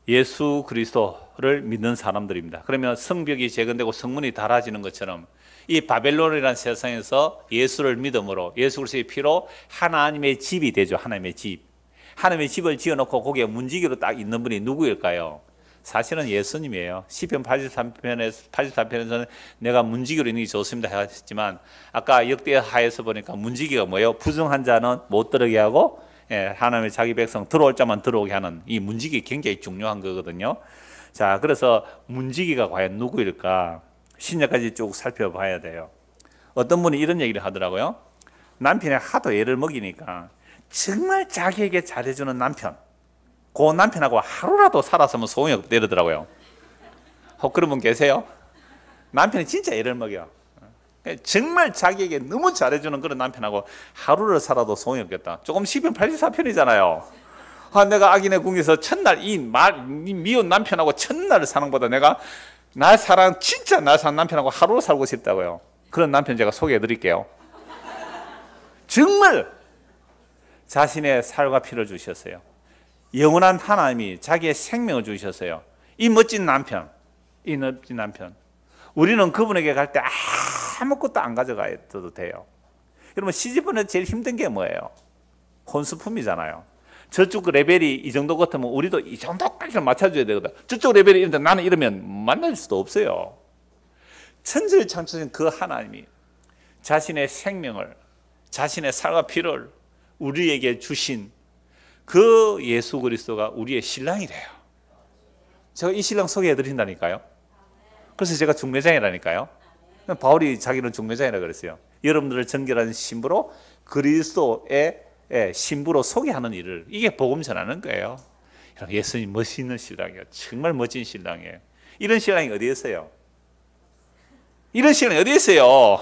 예수 그리스도를 믿는 사람들입니다. 그러면 성벽이 재건되고 성문이 닫아지는 것처럼 이 바벨론이라는 세상에서 예수를 믿음으로 예수 그리스도의 피로 하나님의 집이 되죠. 하나님의 집. 하나님의 집을 지어놓고 거기에 문지기로 딱 있는 분이 누구일까요? 사실은 예수님이에요. 시편 83편에서는 내가 문지기로 있는 게 좋습니다 하셨지만 아까 역대하에서 보니까 문지기가 뭐예요? 부정한 자는 못 들어오게 하고 하나님의 자기 백성 들어올 자만 들어오게 하는 이 문지기 굉장히 중요한 거거든요. 자, 그래서 문지기가 과연 누구일까? 신약까지 쭉 살펴봐야 돼요. 어떤 분이 이런 얘기를 하더라고요. 남편이 하도 애를 먹이니까 정말 자기에게 잘해주는 남편, 그 남편하고 하루라도 살았으면 소용이 없다 이러더라고요. 혹 그런 분 계세요? 남편이 진짜 애를 먹여. 정말 자기에게 너무 잘해주는 그런 남편하고 하루를 살아도 소용이 없겠다. 조금 시편 84편이잖아요. 내가 악인의 궁에서 첫날 이 미운 남편하고 첫날 사는 것보다 내가 진짜 날 사는 남편하고 하루 살고 싶다고요. 그런 남편 제가 소개해 드릴게요. 정말 자신의 살과 피를 주셨어요. 영원한 하나님이 자기의 생명을 주셨어요. 이 멋진 남편, 우리는 그분에게 갈 때 아무것도 안 가져가도 돼요. 여러분 시집보는 제일 힘든 게 뭐예요? 혼수품이잖아요. 저쪽 레벨이 이 정도 같으면 우리도 이 정도까지 맞춰줘야 되거든. 저쪽 레벨이 이런데 나는 이러면 만날 수도 없어요. 천지를 창조하신 그 하나님이 자신의 생명을, 자신의 살과 피를 우리에게 주신 그 예수 그리스도가 우리의 신랑이래요. 제가 이 신랑 소개해 드린다니까요. 그래서 제가 중매장이라니까요. 바울이 자기는 중매장이라고 그랬어요. 여러분들을 정결한 신부로 그리스도의 신부로 소개하는 일을, 이게 복음 전하는 거예요. 예수님 멋있는 신랑이에요. 정말 멋진 신랑이에요. 이런 신랑이 어디에 있어요? 이런 신랑이 어디에 있어요?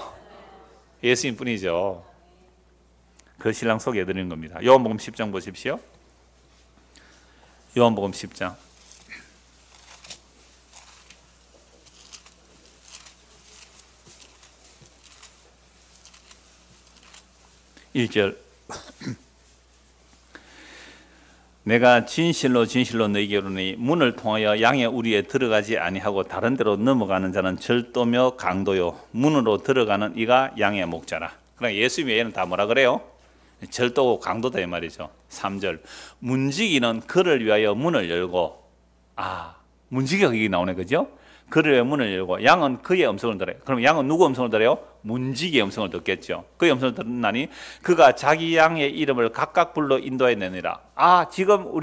예수님 뿐이죠. 그 신랑 소개해 드리는 겁니다. 요한복음 10장 보십시오. 요한복음 10장 1절 내가 진실로 진실로 너희에게 이르노니 문을 통하여 양의 우리에 들어가지 아니하고 다른 데로 넘어가는 자는 절도며 강도요 문으로 들어가는 이가 양의 목자라. 그러니까 예수님 외에는 다 뭐라 그래요? 절도고 강도다 이 말이죠. 3절 문지기는 그를 위하여 문을 열고, 문지기가 여기 나오네, 그죠? 그를 위하여 문을 열고 양은 그의 음성을 들어요. 그럼 양은 누구 음성을 들어요? 문지기의 음성을 듣겠죠. 그의 음성을 듣나니 그가 자기 양의 이름을 각각 불러 인도해 내니라. 지금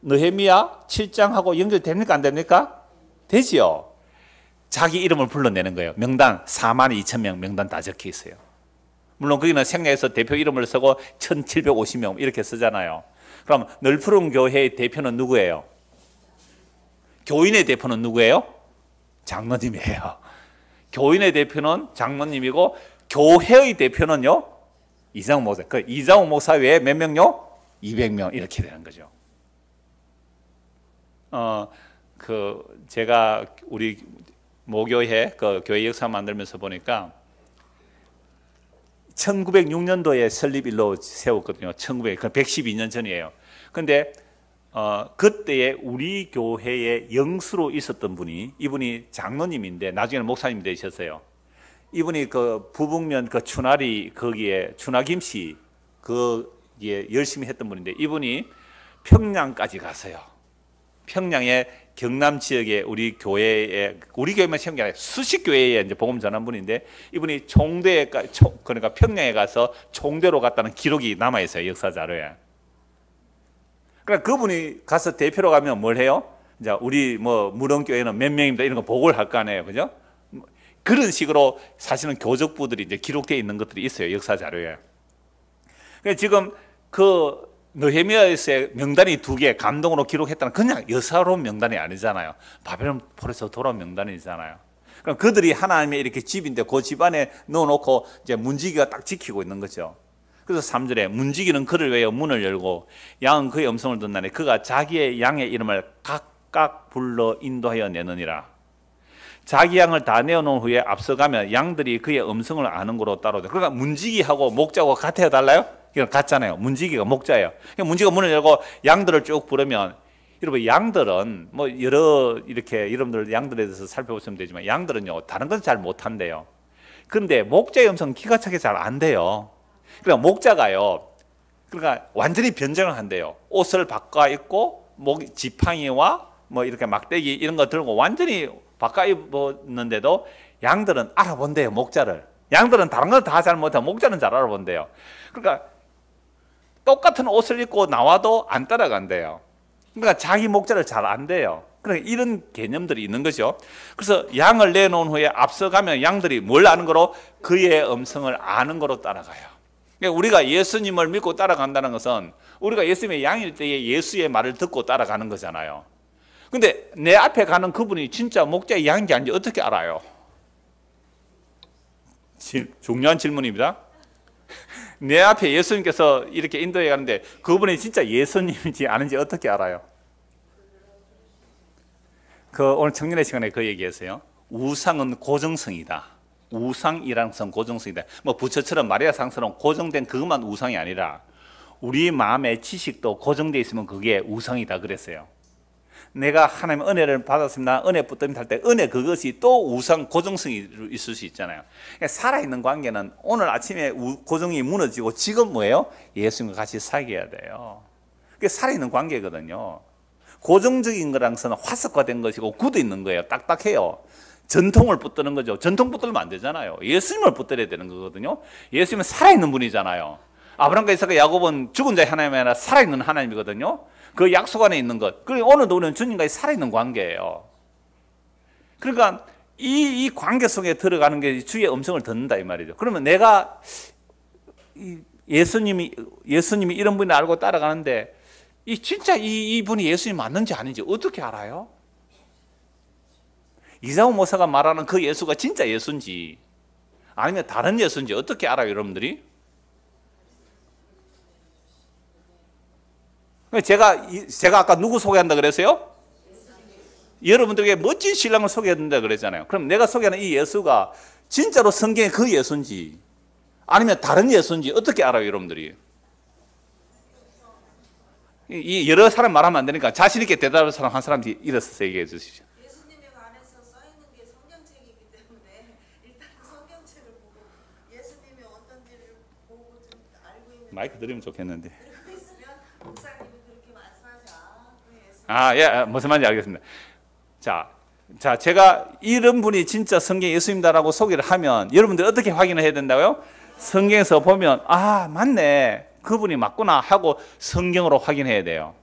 느헤미야 7장하고 연결됩니까 안 됩니까? 되지요. 자기 이름을 불러내는 거예요. 명단 42,000명 명단 다 적혀 있어요. 물론 거기는 생략해서 대표 이름을 쓰고 1750명 이렇게 쓰잖아요. 그럼 널푸른 교회의 대표는 누구예요? 교인의 대표는 누구예요? 장로님이에요. 교인의 대표는 장로님이고 교회의 대표는요? 이장욱 목사. 그 이장욱 목사 외에 몇 명요? 200명 이렇게 되는 거죠. 제가 우리 모교회 그 교회 역사 만들면서 보니까 1906년도에 설립일로 세웠거든요. 112년 전이에요. 근데 그때에 우리 교회의 영수로 있었던 분이, 이분이 장로님인데 나중에는 목사님이 되셨어요. 이분이 그 부북면 그 추나리 거기에 추나김씨 거기에 열심히 했던 분인데 이분이 평양까지 갔어요. 평양의 경남 지역의 우리 교회만 세운 게 아니라 수십 교회에 이제 복음 전한 분인데 이분이 그러니까 평양에 가서 총대로 갔다는 기록이 남아 있어요, 역사 자료에. 그러니까 그분이 가서 대표로 가면 뭘 해요? 이제 우리 뭐 무릉교회는 몇 명입니다 이런 거 보고를 할 거 아니에요, 그죠? 그런 식으로 사실은 교적부들이 이제 기록되어 있는 것들이 있어요, 역사 자료에. 그러니까 지금 그 느헤미야에서의 명단이 2개 감동으로 기록했다는 그냥 여사로운 명단이 아니잖아요. 바벨론 폴에서 돌아온 명단이잖아요. 그럼 그들이 하나님의 이렇게 집인데 그 집 안에 넣어놓고 이제 문지기가 딱 지키고 있는 거죠. 그래서 3절에 문지기는 그를 위하여 문을 열고 양은 그의 음성을 듣나니 그가 자기의 양의 이름을 각각 불러 인도하여 내느니라. 자기 양을 다 내어놓은 후에 앞서가면 양들이 그의 음성을 아는 거로 따라오죠. 그러니까 문지기하고 목자하고 같아야 달라요? 이건 같잖아요. 문지기가 목자예요. 문지기가 문을 열고 양들을 쭉 부르면, 여러분 양들은 뭐 여러 이렇게 여러분들 양들에 대해서 살펴보시면 되지만 양들은요 다른 건 잘 못한대요. 그런데 목자의 음성은 기가 차게 잘 안 돼요. 그러니까 목자가요, 그러니까 완전히 변장을 한대요. 옷을 바꿔 입고 지팡이와 뭐 이렇게 막대기 이런 거 들고 완전히 바꿔 입었는데도 양들은 알아본대요, 목자를. 양들은 다른 건 다 잘 못하고 목자는 잘 알아본대요. 그러니까 똑같은 옷을 입고 나와도 안 따라간대요. 그러니까 자기 목자를 잘 안대요. 그러니까 이런 개념들이 있는 거죠. 그래서 양을 내놓은 후에 앞서가면 양들이 뭘 아는 거로? 그의 음성을 아는 거로 따라가요. 그러니까 우리가 예수님을 믿고 따라간다는 것은 우리가 예수님의 양일 때에 예수의 말을 듣고 따라가는 거잖아요. 근데 내 앞에 가는 그분이 진짜 목자의 양인지 아닌지 어떻게 알아요? 중요한 질문입니다. 내 앞에 예수님께서 이렇게 인도해 가는데 그분이 진짜 예수님인지 아는지 어떻게 알아요? 오늘 청년의 시간에 그 얘기했어요. 우상은 고정성이다. 우상이라는 것은 고정성이다. 뭐 부처처럼 마리아 상처럼 고정된 그것만 우상이 아니라 우리 마음의 지식도 고정되어 있으면 그게 우상이다 그랬어요. 내가 하나님의 은혜를 받았습니다. 은혜 붙들림 탈 때 은혜 그것이 또 우상 고정성이 있을 수 있잖아요. 그러니까 살아있는 관계는 오늘 아침에 고정이 무너지고 지금 뭐예요? 예수님과 같이 사귀어야 돼요. 그게 살아있는 관계거든요. 고정적인 거라는 것은 화석화된 것이고 굳어 있는 거예요. 딱딱해요. 전통을 붙드는 거죠. 전통 붙들면 안 되잖아요. 예수님을 붙들어야 되는 거거든요. 예수님은 살아있는 분이잖아요. 아브라함과 이삭과 야곱은 죽은 자의 하나님이 아니라 살아있는 하나님이거든요. 그 약속 안에 있는 것. 그리고 오늘도 우리는 주님과의 살아있는 관계예요. 그러니까 이 관계 속에 들어가는 게 주의 음성을 듣는다 이 말이죠. 그러면 내가 예수님이 이런 분이 알고 따라가는데 진짜 이분이 예수님 맞는지 아닌지 어떻게 알아요? 이상호 목사가 말하는 그 예수가 진짜 예수인지 아니면 다른 예수인지 어떻게 알아요, 여러분들이? 제가 아까 누구 소개한다 그랬어요? 여러분들에게 멋진 신랑을 소개한다 그랬잖아요. 그럼 내가 소개하는 이 예수가 진짜로 성경의 그 예수인지 아니면 다른 예수인지 어떻게 알아요, 여러분들이? 이 여러 사람 말하면 안 되니까 자신 있게 대답할 사람 한 사람 일어서서 얘기해 주시죠. 예수님의 관해서 써 있는 게 성경책이기 때문에 일단 성경책을 보고 예수님이 어떤지를 보고 좀 알고 있는 마이크 드리면 좋겠는데. 그리고 있으면 목사님이 그렇게 말씀하지 예, 무슨 말인지 알겠습니다. 자, 제가 이런 분이 진짜 성경 예수님다라고 소개를 하면 여러분들 어떻게 확인을 해야 된다고요? 성경에서 보면 맞네. 그분이 맞구나 하고 성경으로 확인해야 돼요.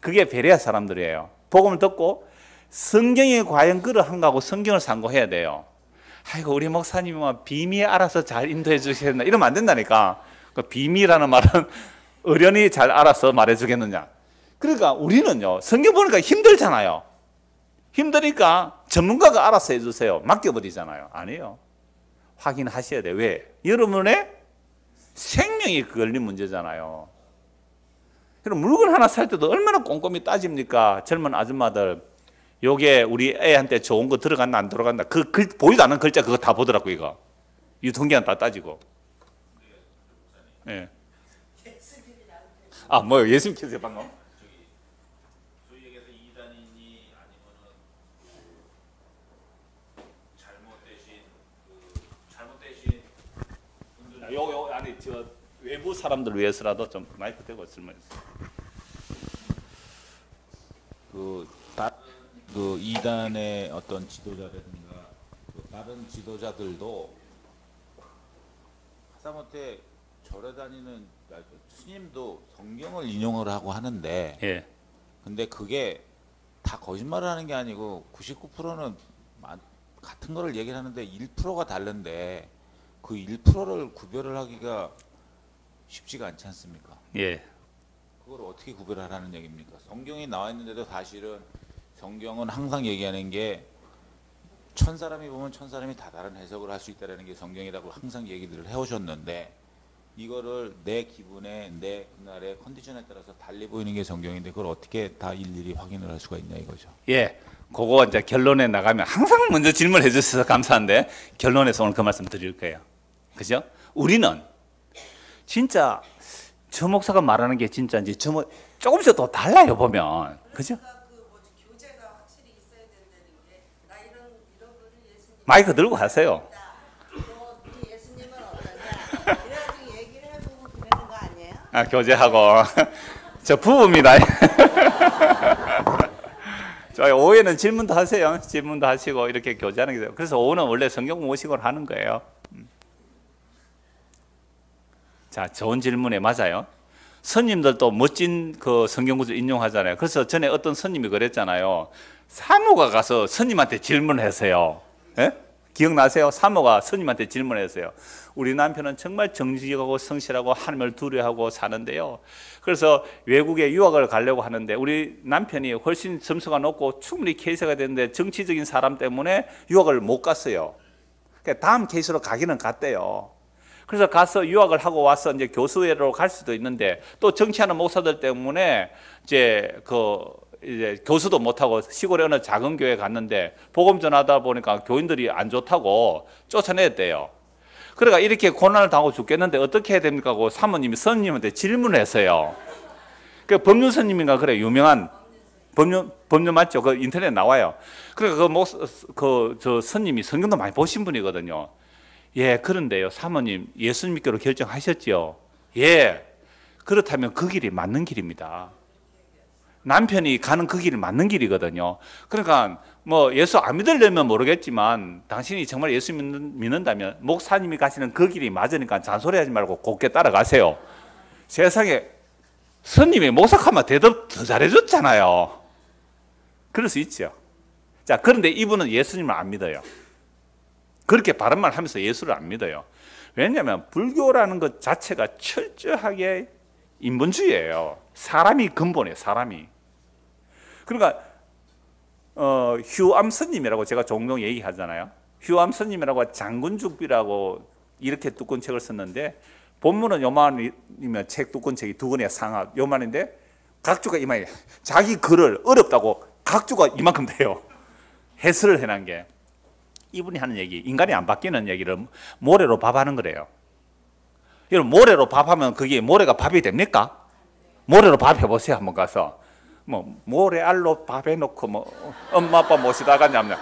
그게 베레아 사람들이에요. 복음을 듣고 성경이 과연 그러한가 하고 성경을 상고해야 돼요. 아이고 우리 목사님이 비밀 알아서 잘 인도해 주시겠나 이러면 안 된다니까. 그 비밀이라는 말은 어련히 잘 알아서 말해 주겠느냐. 그러니까 우리는요 성경 보니까 힘들잖아요. 힘드니까 전문가가 알아서 해주세요. 맡겨버리잖아요. 아니에요. 확인하셔야 돼요. 왜? 여러분의 생명이 걸린 문제잖아요. 그럼 물건 하나 살 때도 얼마나 꼼꼼히 따집니까? 젊은 아줌마들 요게 우리 애한테 좋은 거 들어갔나 안 들어갔나 그 보이도 않는 글자 그거 다 보더라고. 이거 유통기한 다 따지고. 예. 뭐 예수님께서 방금 저희에게서 이단이니 아니면은 잘못되신 분들 요 아니 저 외부 사람들 위해서라도 좀 마이크 대고 설명해 주세요. 그 이단의 어떤 지도자라든가 또 다른 지도자들도 하다못해 절에 다니는 스님도 성경을 인용을 하고 하는데 예. 근데 그게 다 거짓말을 하는 게 아니고 99%는 같은 거를 얘기를 하는데 1%가 다른데 그 1%를 구별을 하기가 쉽지가 않지 않습니까? 예. 그걸 어떻게 구별하라는 얘기입니까? 성경이 나와 있는데도 사실은 성경은 항상 얘기하는 게 천 사람이 보면 천 사람이 다 다른 해석을 할 수 있다는 게 성경이라고 항상 얘기들을 해오셨는데 이거를 내 기분에 내 그날의 컨디션에 따라서 달리 보이는 게 성경인데 그걸 어떻게 다 일일이 확인을 할 수가 있냐 이거죠. 예. 그거 이제 결론에 나가면 항상 먼저 질문해 주셔서 감사한데 결론에서 오늘 그 말씀 드릴 거예요. 그죠? 우리는 진짜 저 목사가 말하는 게 진짜인지 조금씩 더 달라요 보면. 그죠? 그러니까 그 뭐지 교제가 확실히 있어야 된다는 게 나 이런 분을 예수님 마이크 들고 하세요. 너 예수님은 어떠냐? 이래가지고 얘기를 해보고 그러는 거 아니에요? 아, 교제하고 저 부부입니다. 저희 오후에는 질문도 하세요. 질문도 하시고 이렇게 교제하는 게 그래서 오후는 원래 성경 모시고 하는 거예요. 자, 좋은 질문에 맞아요. 스님들도 멋진 그 성경 구절 인용하잖아요. 그래서 전에 어떤 스님이 그랬잖아요. 사모가 가서 스님한테 질문했어요. 예? 기억나세요? 사모가 스님한테 질문했어요. 우리 남편은 정말 정직하고 성실하고 하나님을 두려워하고 사는데요. 그래서 외국에 유학을 가려고 하는데 우리 남편이 훨씬 점수가 높고 충분히 케이스가 되는데 정치적인 사람 때문에 유학을 못 갔어요. 그러니까 다음 케이스로 가기는 갔대요. 그래서 가서 유학을 하고 와서 이제 교수회로 갈 수도 있는데 또 정치하는 목사들 때문에 이제 교수도 못하고 시골에 어느 작은 교회 갔는데 복음 전하다 보니까 교인들이 안 좋다고 쫓아냈대요. 그러니까 이렇게 고난을 당하고 죽겠는데 어떻게 해야 됩니까? 하고 사모님이 선생님한테 질문을 했어요. 그 법륜 스님인가 그래 유명한 법륜 맞죠? 그 인터넷에 나와요. 그러니까 저 스님이 성경도 많이 보신 분이거든요. 예, 그런데요, 사모님 예수 믿기로 결정하셨죠? 예, 그렇다면 그 길이 맞는 길입니다. 남편이 가는 그 길이 맞는 길이거든요. 그러니까 뭐 예수 안 믿으려면 모르겠지만 당신이 정말 예수 믿는다면 목사님이 가시는 그 길이 맞으니까 잔소리하지 말고 곱게 따라가세요. 세상에 스님이 목사하면 대답 더 잘해줬잖아요. 그럴 수 있죠. 자, 그런데 이분은 예수님을 안 믿어요. 그렇게 바른 말 하면서 예수를 안 믿어요. 왜냐하면 불교라는 것 자체가 철저하게 인본주의예요. 사람이 근본이에요. 사람이. 그러니까 휴암 스님이라고 제가 종종 얘기하잖아요. 휴암 스님이라고 장군죽비라고 이렇게 두꺼운 책을 썼는데 본문은 요만이면 책 두꺼운 책이 두 권이야 상하 요만인데 각주가 이만해. 자기 글을 어렵다고 각주가 이만큼 돼요. 해설을 해놓은 게. 이분이 하는 얘기, 인간이 안 바뀌는 얘기를 모래로 밥하는 거래요. 여러분 모래로 밥하면 그게 모래가 밥이 됩니까? 모래로 밥 해보세요. 한번 가서 뭐 모래알로 밥 해놓고 뭐 엄마 아빠 모시다가 냠냐.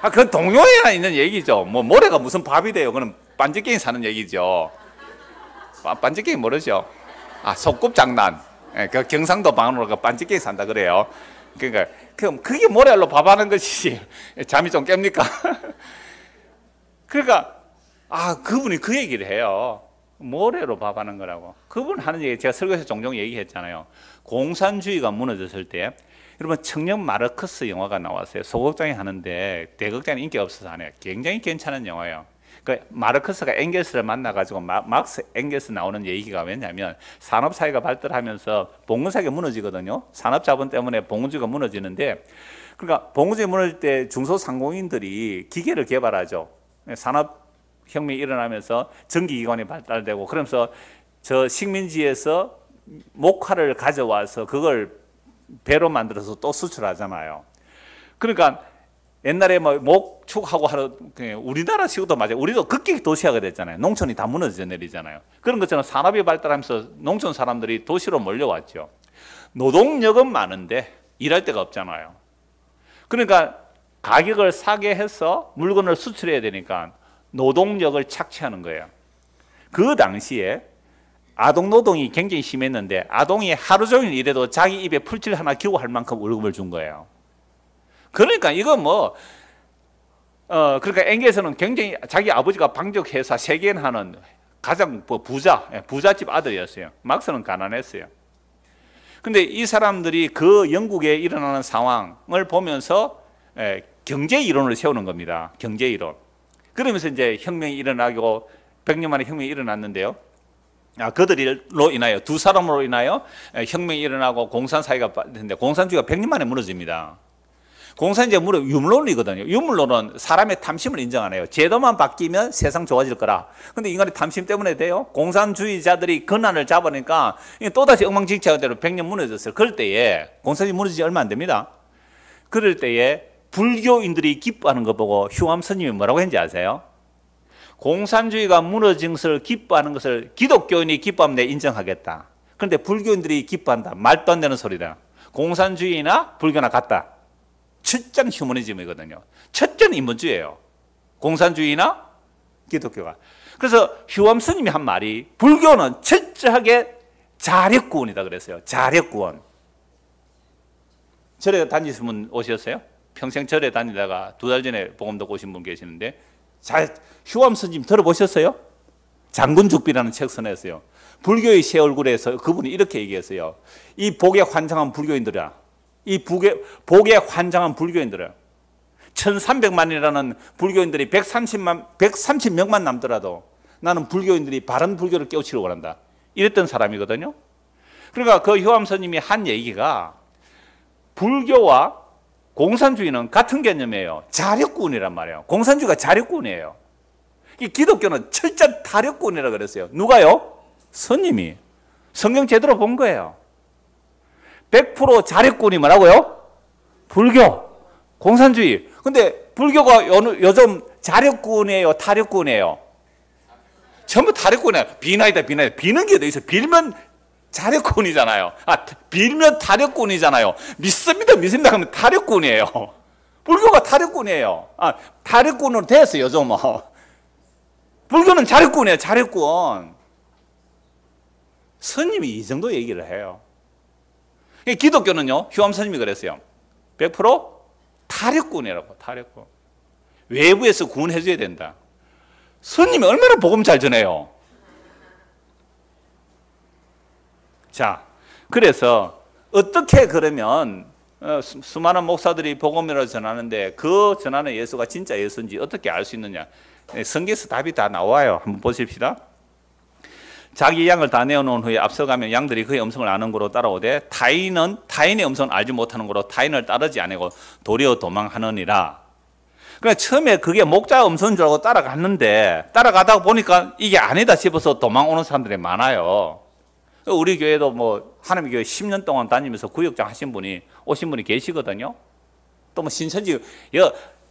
그건 동요에나 있는 얘기죠. 뭐 모래가 무슨 밥이 돼요? 그건 반지깽이 사는 얘기죠. 반지깽이 모르죠? 아, 소꿉장난. 예, 그 경상도 방언으로 그 반지깽이 산다 그래요. 그러니까 그럼 그게 모래알로 밥하는 것이지 잠이 좀 깹니까? 그러니까 그분이 그 얘기를 해요. 모래로 밥하는 거라고. 그분 하는 얘기 제가 설교에서 종종 얘기했잖아요. 공산주의가 무너졌을 때 여러분 청년 마르크스 영화가 나왔어요. 소극장이 하는데 대극장에 인기가 없어서 안 해요. 굉장히 괜찮은 영화예요. 그 마르크스가 엥겔스를 만나가지고 막스 엥겔스 나오는 얘기가 왜냐하면 산업사회가 발달하면서 봉건사회가 무너지거든요. 산업자본 때문에 봉건주의가 무너지는데 그러니까 봉건주의 무너질 때 중소상공인들이 기계를 개발하죠. 산업혁명이 일어나면서 전기기관이 발달되고 그러면서 저 식민지에서 목화를 가져와서 그걸 배로 만들어서 또 수출하잖아요. 그러니까 옛날에 뭐 목축하고 하는 우리나라 식으로 맞아요. 우리도 극히 도시화가 됐잖아요. 농촌이 다 무너져 내리잖아요. 그런 것처럼 산업이 발달하면서 농촌 사람들이 도시로 몰려왔죠. 노동력은 많은데 일할 데가 없잖아요. 그러니까 가격을 싸게 해서 물건을 수출해야 되니까 노동력을 착취하는 거예요. 그 당시에 아동 노동이 굉장히 심했는데 아동이 하루 종일 일해도 자기 입에 풀칠 하나 겨우 할 만큼 월급을 준 거예요. 그러니까 이건 뭐 그러니까 엥게서는 굉장히 자기 아버지가 방적회사 세계인 하는 가장 부잣집 아들이었어요. 막스는 가난했어요. 근데 이 사람들이 그 영국에 일어나는 상황을 보면서 경제 이론을 세우는 겁니다. 경제 이론. 그러면서 이제 혁명이 일어나고 100년 만에 혁명이 일어났는데요. 그들로 인하여 두 사람으로 인하여 혁명이 일어나고 공산사회가 됐는데 공산주의가 100년 만에 무너집니다. 공산주의가 유물론이거든요. 유물론은 사람의 탐심을 인정 안 해요. 제도만 바뀌면 세상 좋아질 거라. 근데 인간의 탐심 때문에 돼요. 공산주의자들이 근한을 잡으니까 또다시 엉망진창대로 100년 무너졌어요. 그럴 때에 공산주의 무너지지 얼마 안 됩니다. 그럴 때에 불교인들이 기뻐하는 거 보고 휴암 스님이 뭐라고 했는지 아세요? 공산주의가 무너진 것을 기뻐하는 것을 기독교인이 기뻐하면 내가 인정하겠다. 그런데 불교인들이 기뻐한다. 말도 안 되는 소리다. 공산주의나 불교나 같다. 첫째는 휴머니즘이거든요. 첫째는 인본주의예요. 공산주의나 기독교가. 그래서 휴암 스님이 한 말이 불교는 철저하게 자력구원이다 그랬어요. 자력구원. 절에 다니신 분 오셨어요? 평생 절에 다니다가 2달 전에 복음 듣고 오신 분 계시는데 휴암 스님 들어보셨어요? 장군죽비라는 책 써냈어요. 불교의 새 얼굴에서 그분이 이렇게 얘기했어요. 이 복에 환장한 불교인들아, 이 복에 환장한 불교인들아, 1300만이라는 불교인들이 130명만 남더라도 나는 불교인들이 바른 불교를 깨우치려고 원한다. 이랬던 사람이거든요. 그러니까 그 휴암 스님이 한 얘기가 불교와 공산주의는 같은 개념이에요. 자력구원이란 말이에요. 공산주의가 자력구원이에요. 기독교는 철저한 타력구원이라고 그랬어요. 누가요? 스님이. 성경 제대로 본 거예요. 100% 자력구원이 뭐라고요? 불교, 공산주의. 근데 불교가 요즘 자력구원이에요? 타력구원이에요? 전부 타력구원이에요. 비나이다. 비는 게 어디 있어요? 빌면 자력군이잖아요. 빌면 타력군이잖아요. 믿습니다 하면 타력군이에요. 불교가 타력군이에요. 타력군으로 됐어요, 요즘. 불교는 자력군이에요, 자력군. 스님이 이 정도 얘기를 해요. 기독교는요, 휴암 스님이 그랬어요. 100% 타력군이라고, 타력군. 외부에서 구원해줘야 된다. 스님이 얼마나 복음 잘 전해요. 자, 그래서 어떻게 그러면 수많은 목사들이 복음을 전하는데 그 전하는 예수가 진짜 예수인지 어떻게 알 수 있느냐? 성경에서 답이 다 나와요. 한번 보십시다. 자기 양을 다 내어놓은 후에 앞서가면 양들이 그의 음성을 아는 거로 따라오되 타인의 음성을 알지 못하는 거로 타인을 따르지 아니고 도리어 도망하느니라. 그러니까 처음에 그게 목자 음성인 줄 알고 따라갔는데 따라가다 보니까 이게 아니다 싶어서 도망오는 사람들이 많아요. 우리 교회도 뭐 하나님 교회 10년 동안 다니면서 구역장 하신 분이 오신 분이 계시거든요. 또 뭐 신천지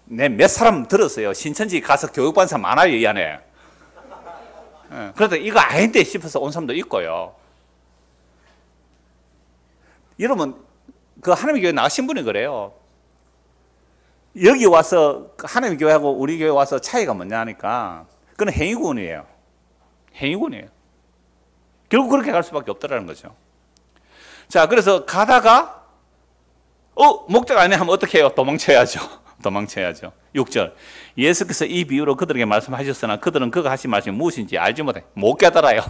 내 몇 사람 들었어요. 신천지 가서 교육받은 사람 많아요, 이 안에. 그래도 이거 아닌데 싶어서 온 사람도 있고요. 여러분 그 하나님 교회 나가신 분이 그래요. 여기 와서 하나님 교회하고 우리 교회 와서 차이가 뭐냐 하니까 그건 행위구원이에요. 행위구원이에요. 결국 그렇게 갈 수밖에 없다라는 거죠. 자, 그래서 가다가 목자가 아니네 하면 어떻게 해요? 도망쳐야죠. 도망쳐야죠. 6절. 예수께서 이 비유로 그들에게 말씀하셨으나 그들은 그가 하신 말씀이 무엇인지 알지 못해 못 깨달아요.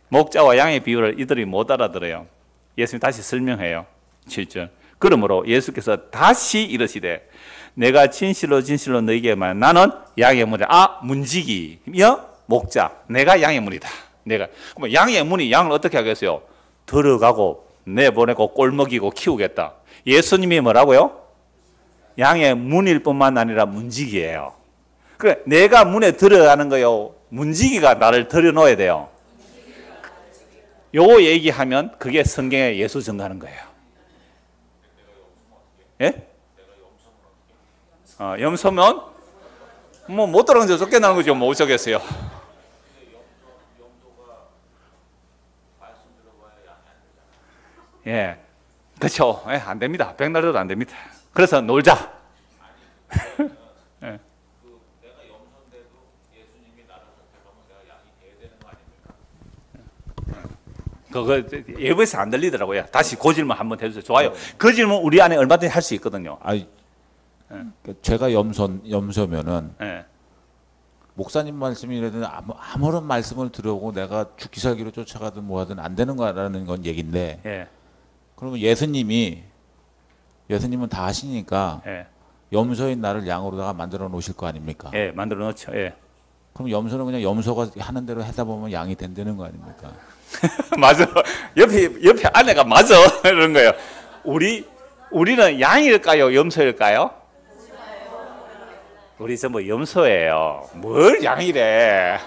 목자와 양의 비유를 이들이 못 알아들어요. 예수님 다시 설명해요. 7절. 그러므로 예수께서 다시 이르시되 내가 진실로 진실로 너희에게 말하노니 나는 양의 문이다. 문지기며 목자. 내가 양의 문이다. 그럼 양의 문이 양을 어떻게 하겠어요? 들어가고 내보내고 꼴먹이고 키우겠다. 예수님이 뭐라고요? 양의 문일 뿐만 아니라 문지기예요. 그래, 내가 문에 들어가는 거요. 문지기가 나를 들여놓아야 돼요. 요거 얘기하면 그게 성경에 예수 증거하는 거예요. 예? 염소면 뭐 못 들어가는 데 쫓겨나는 거죠. 뭐 어쩌겠어요. 예, 그렇죠. 예, 안 됩니다. 백날 돼도 안 됩니다. 그래서 놀자. 예. 내가 염소인데도 예수님이 나를 선택하면 내가 양이 돼야 되는 거 아닙니까? 그거 예부에서 안 들리더라고요. 다시 그 질문 한번 해주세요. 좋아요. 그 질문 우리 안에 얼마든지 할 수 있거든요. 그러니까 제가 염소면은 예. 목사님 말씀이라든 아무런 말씀을 들어오고 내가 죽기 살기로 쫓아가든 뭐하든 안 되는 거라는 건 얘긴데 예. 그러면 예수님은 다 하시니까 예. 염소인 나를 양으로다가 만들어 놓으실 거 아닙니까? 예. 만들어 놓죠. 예. 그럼 염소는 그냥 염소가 하는 대로 하다 보면 양이 된다는 거 아닙니까? 맞아. 옆에 아내가 맞아. 이런 거예요. 우리는 양일까요? 염소일까요? 우리 전부 염소예요. 뭘 양이래.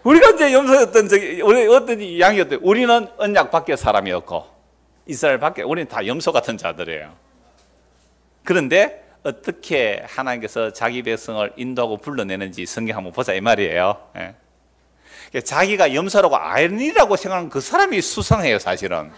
우리가 이제 염소였던 우리 어떤 양이었던 우리는 언약 밖의 사람이었고 이스라엘 밖에 우리는 다 염소 같은 자들이에요. 그런데 어떻게 하나님께서 자기 백성을 인도하고 불러내는지 성경 한번 보자 이 말이에요. 예. 자기가 염소라고 아니라고 생각하는 그 사람이 수상해요, 사실은.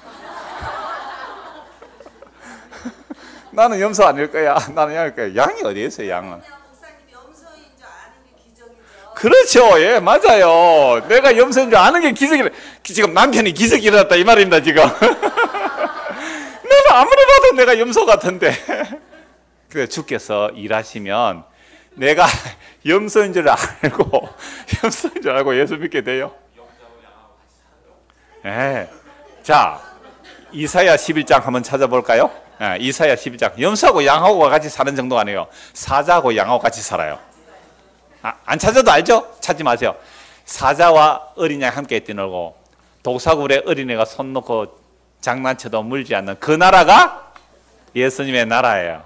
나는 염소 아닐 거야. 나는 양일 거야. 양이 어디에 있어요, 양은? 그냥 목사님 염소인 줄 아는 게 기적이죠. 그렇죠. 예, 맞아요. 내가 염소인 줄 아는 게 기적이래. 지금 남편이 기적이 일어났다 이 말입니다, 지금. 내가 아무리 봐도 내가 염소 같은데. 그래, 주께서 일하시면 내가 염소인 줄 알고 예수 믿게 돼요. 예. 자, 이사야 11장 한번 찾아볼까요? 예, 이사야 11장. 염소하고 양하고 같이 사는 정도가 아니에요. 사자하고 양하고 같이 살아요. 안 찾아도 알죠? 찾지 마세요. 사자와 어린 양이 함께 뛰놀고 독사굴에 어린애가 손 놓고 장난쳐도 물지 않는 그 나라가 예수님의 나라예요.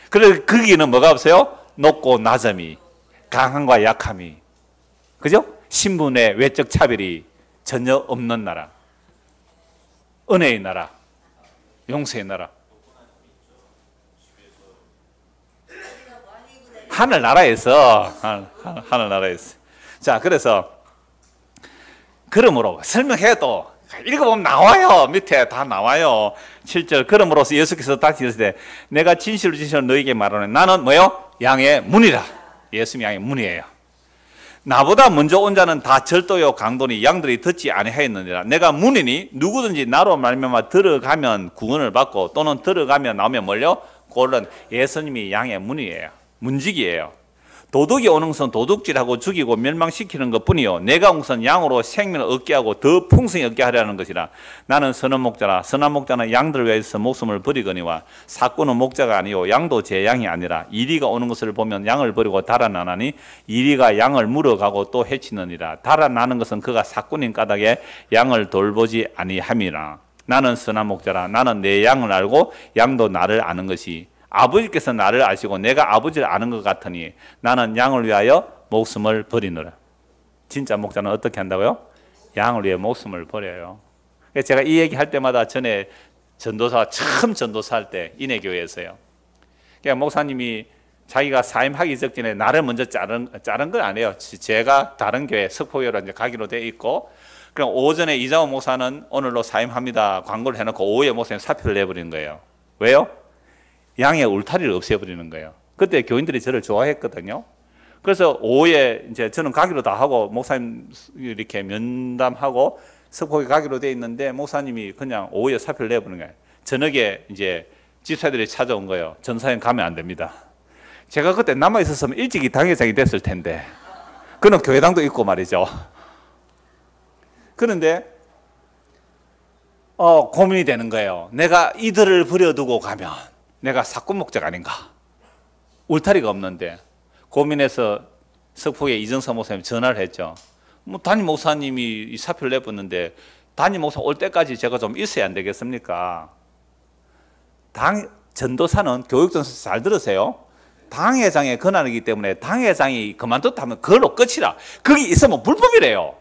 그래서 거기는 뭐가 없어요? 높고 낮음이, 강함과 약함이, 그죠? 신분의 외적 차별이 전혀 없는 나라, 은혜의 나라, 용서의 나라. 하늘나라에서 하늘나라에서. 자, 그래서 그러므로 설명해도 읽어보면 나와요. 밑에 다 나와요. 7절. 그러므로서 예수께서 다시 이르시되 내가 진실로 너희에게 말하노니 나는 뭐요? 양의 문이라. 예수님이 양의 문이에요. 나보다 먼저 온 자는 다 절도요 강도니 양들이 듣지 아니하였느니라. 내가 문이니 누구든지 나로 말미암아 들어가면 구원을 받고 또는 들어가면 나오면 뭘요? 그런 예수님이 양의 문이에요. 문지기예요. 도둑이 오는 것은 도둑질하고 죽이고 멸망시키는 것뿐이요 내가 온 것은 양으로 생명을 얻게 하고 더 풍성히 얻게 하려는 것이라. 나는 선한 목자라. 선한 목자는 양들을 위해서 목숨을 버리거니와 사꾼은 목자가 아니요 양도 제 양이 아니라. 이리가 오는 것을 보면 양을 버리고 달아나나니 이리가 양을 물어가고 또 해치느니라. 달아나는 것은 그가 사꾼인 까닭에 양을 돌보지 아니함이라. 나는 선한 목자라. 나는 내 양을 알고 양도 나를 아는 것이 아버지께서 나를 아시고 내가 아버지를 아는 것 같으니 나는 양을 위하여 목숨을 버리노라. 진짜 목자는 어떻게 한다고요? 양을 위해 목숨을 버려요. 제가 이 얘기 할 때마다 전에 처음 전도사 할 때 인해교회에서요. 그러니까 목사님이 자기가 사임하기 직전에 나를 먼저 자른 건 아니에요. 제가 다른 교회 석포교회로 이제 가기로 돼 있고, 그럼 오전에 이장호 목사는 오늘로 사임합니다 광고를 해놓고 오후에 목사님 사표를 내버린 거예요. 왜요? 양의 울타리를 없애버리는 거예요. 그때 교인들이 저를 좋아했거든요. 그래서 오후에 이제 저는 가기로 다 하고 목사님 이렇게 면담하고 석포에 가기로 돼 있는데 목사님이 그냥 오후에 사표를 내버리는 거예요. 저녁에 이제 집사들이 찾아온 거예요. 전사님 가면 안 됩니다. 제가 그때 남아 있었으면 일찍이 당회장이 됐을 텐데, 그는 교회당도 있고 말이죠. 그런데 고민이 되는 거예요. 내가 이들을 버려두고 가면 내가 사꾼 목자가 아닌가? 울타리가 없는데. 고민해서 석포의 이정서 목사님 전화를 했죠. 뭐 담임 목사님이 이 사표를 내봤는데 담임 목사 올 때까지 제가 좀 있어야 안 되겠습니까? 전도사는 교육전서 잘 들으세요. 당회장의 권한이기 때문에 당회장이 그만뒀다면 그걸로 끝이라. 거기 있으면 불법이래요.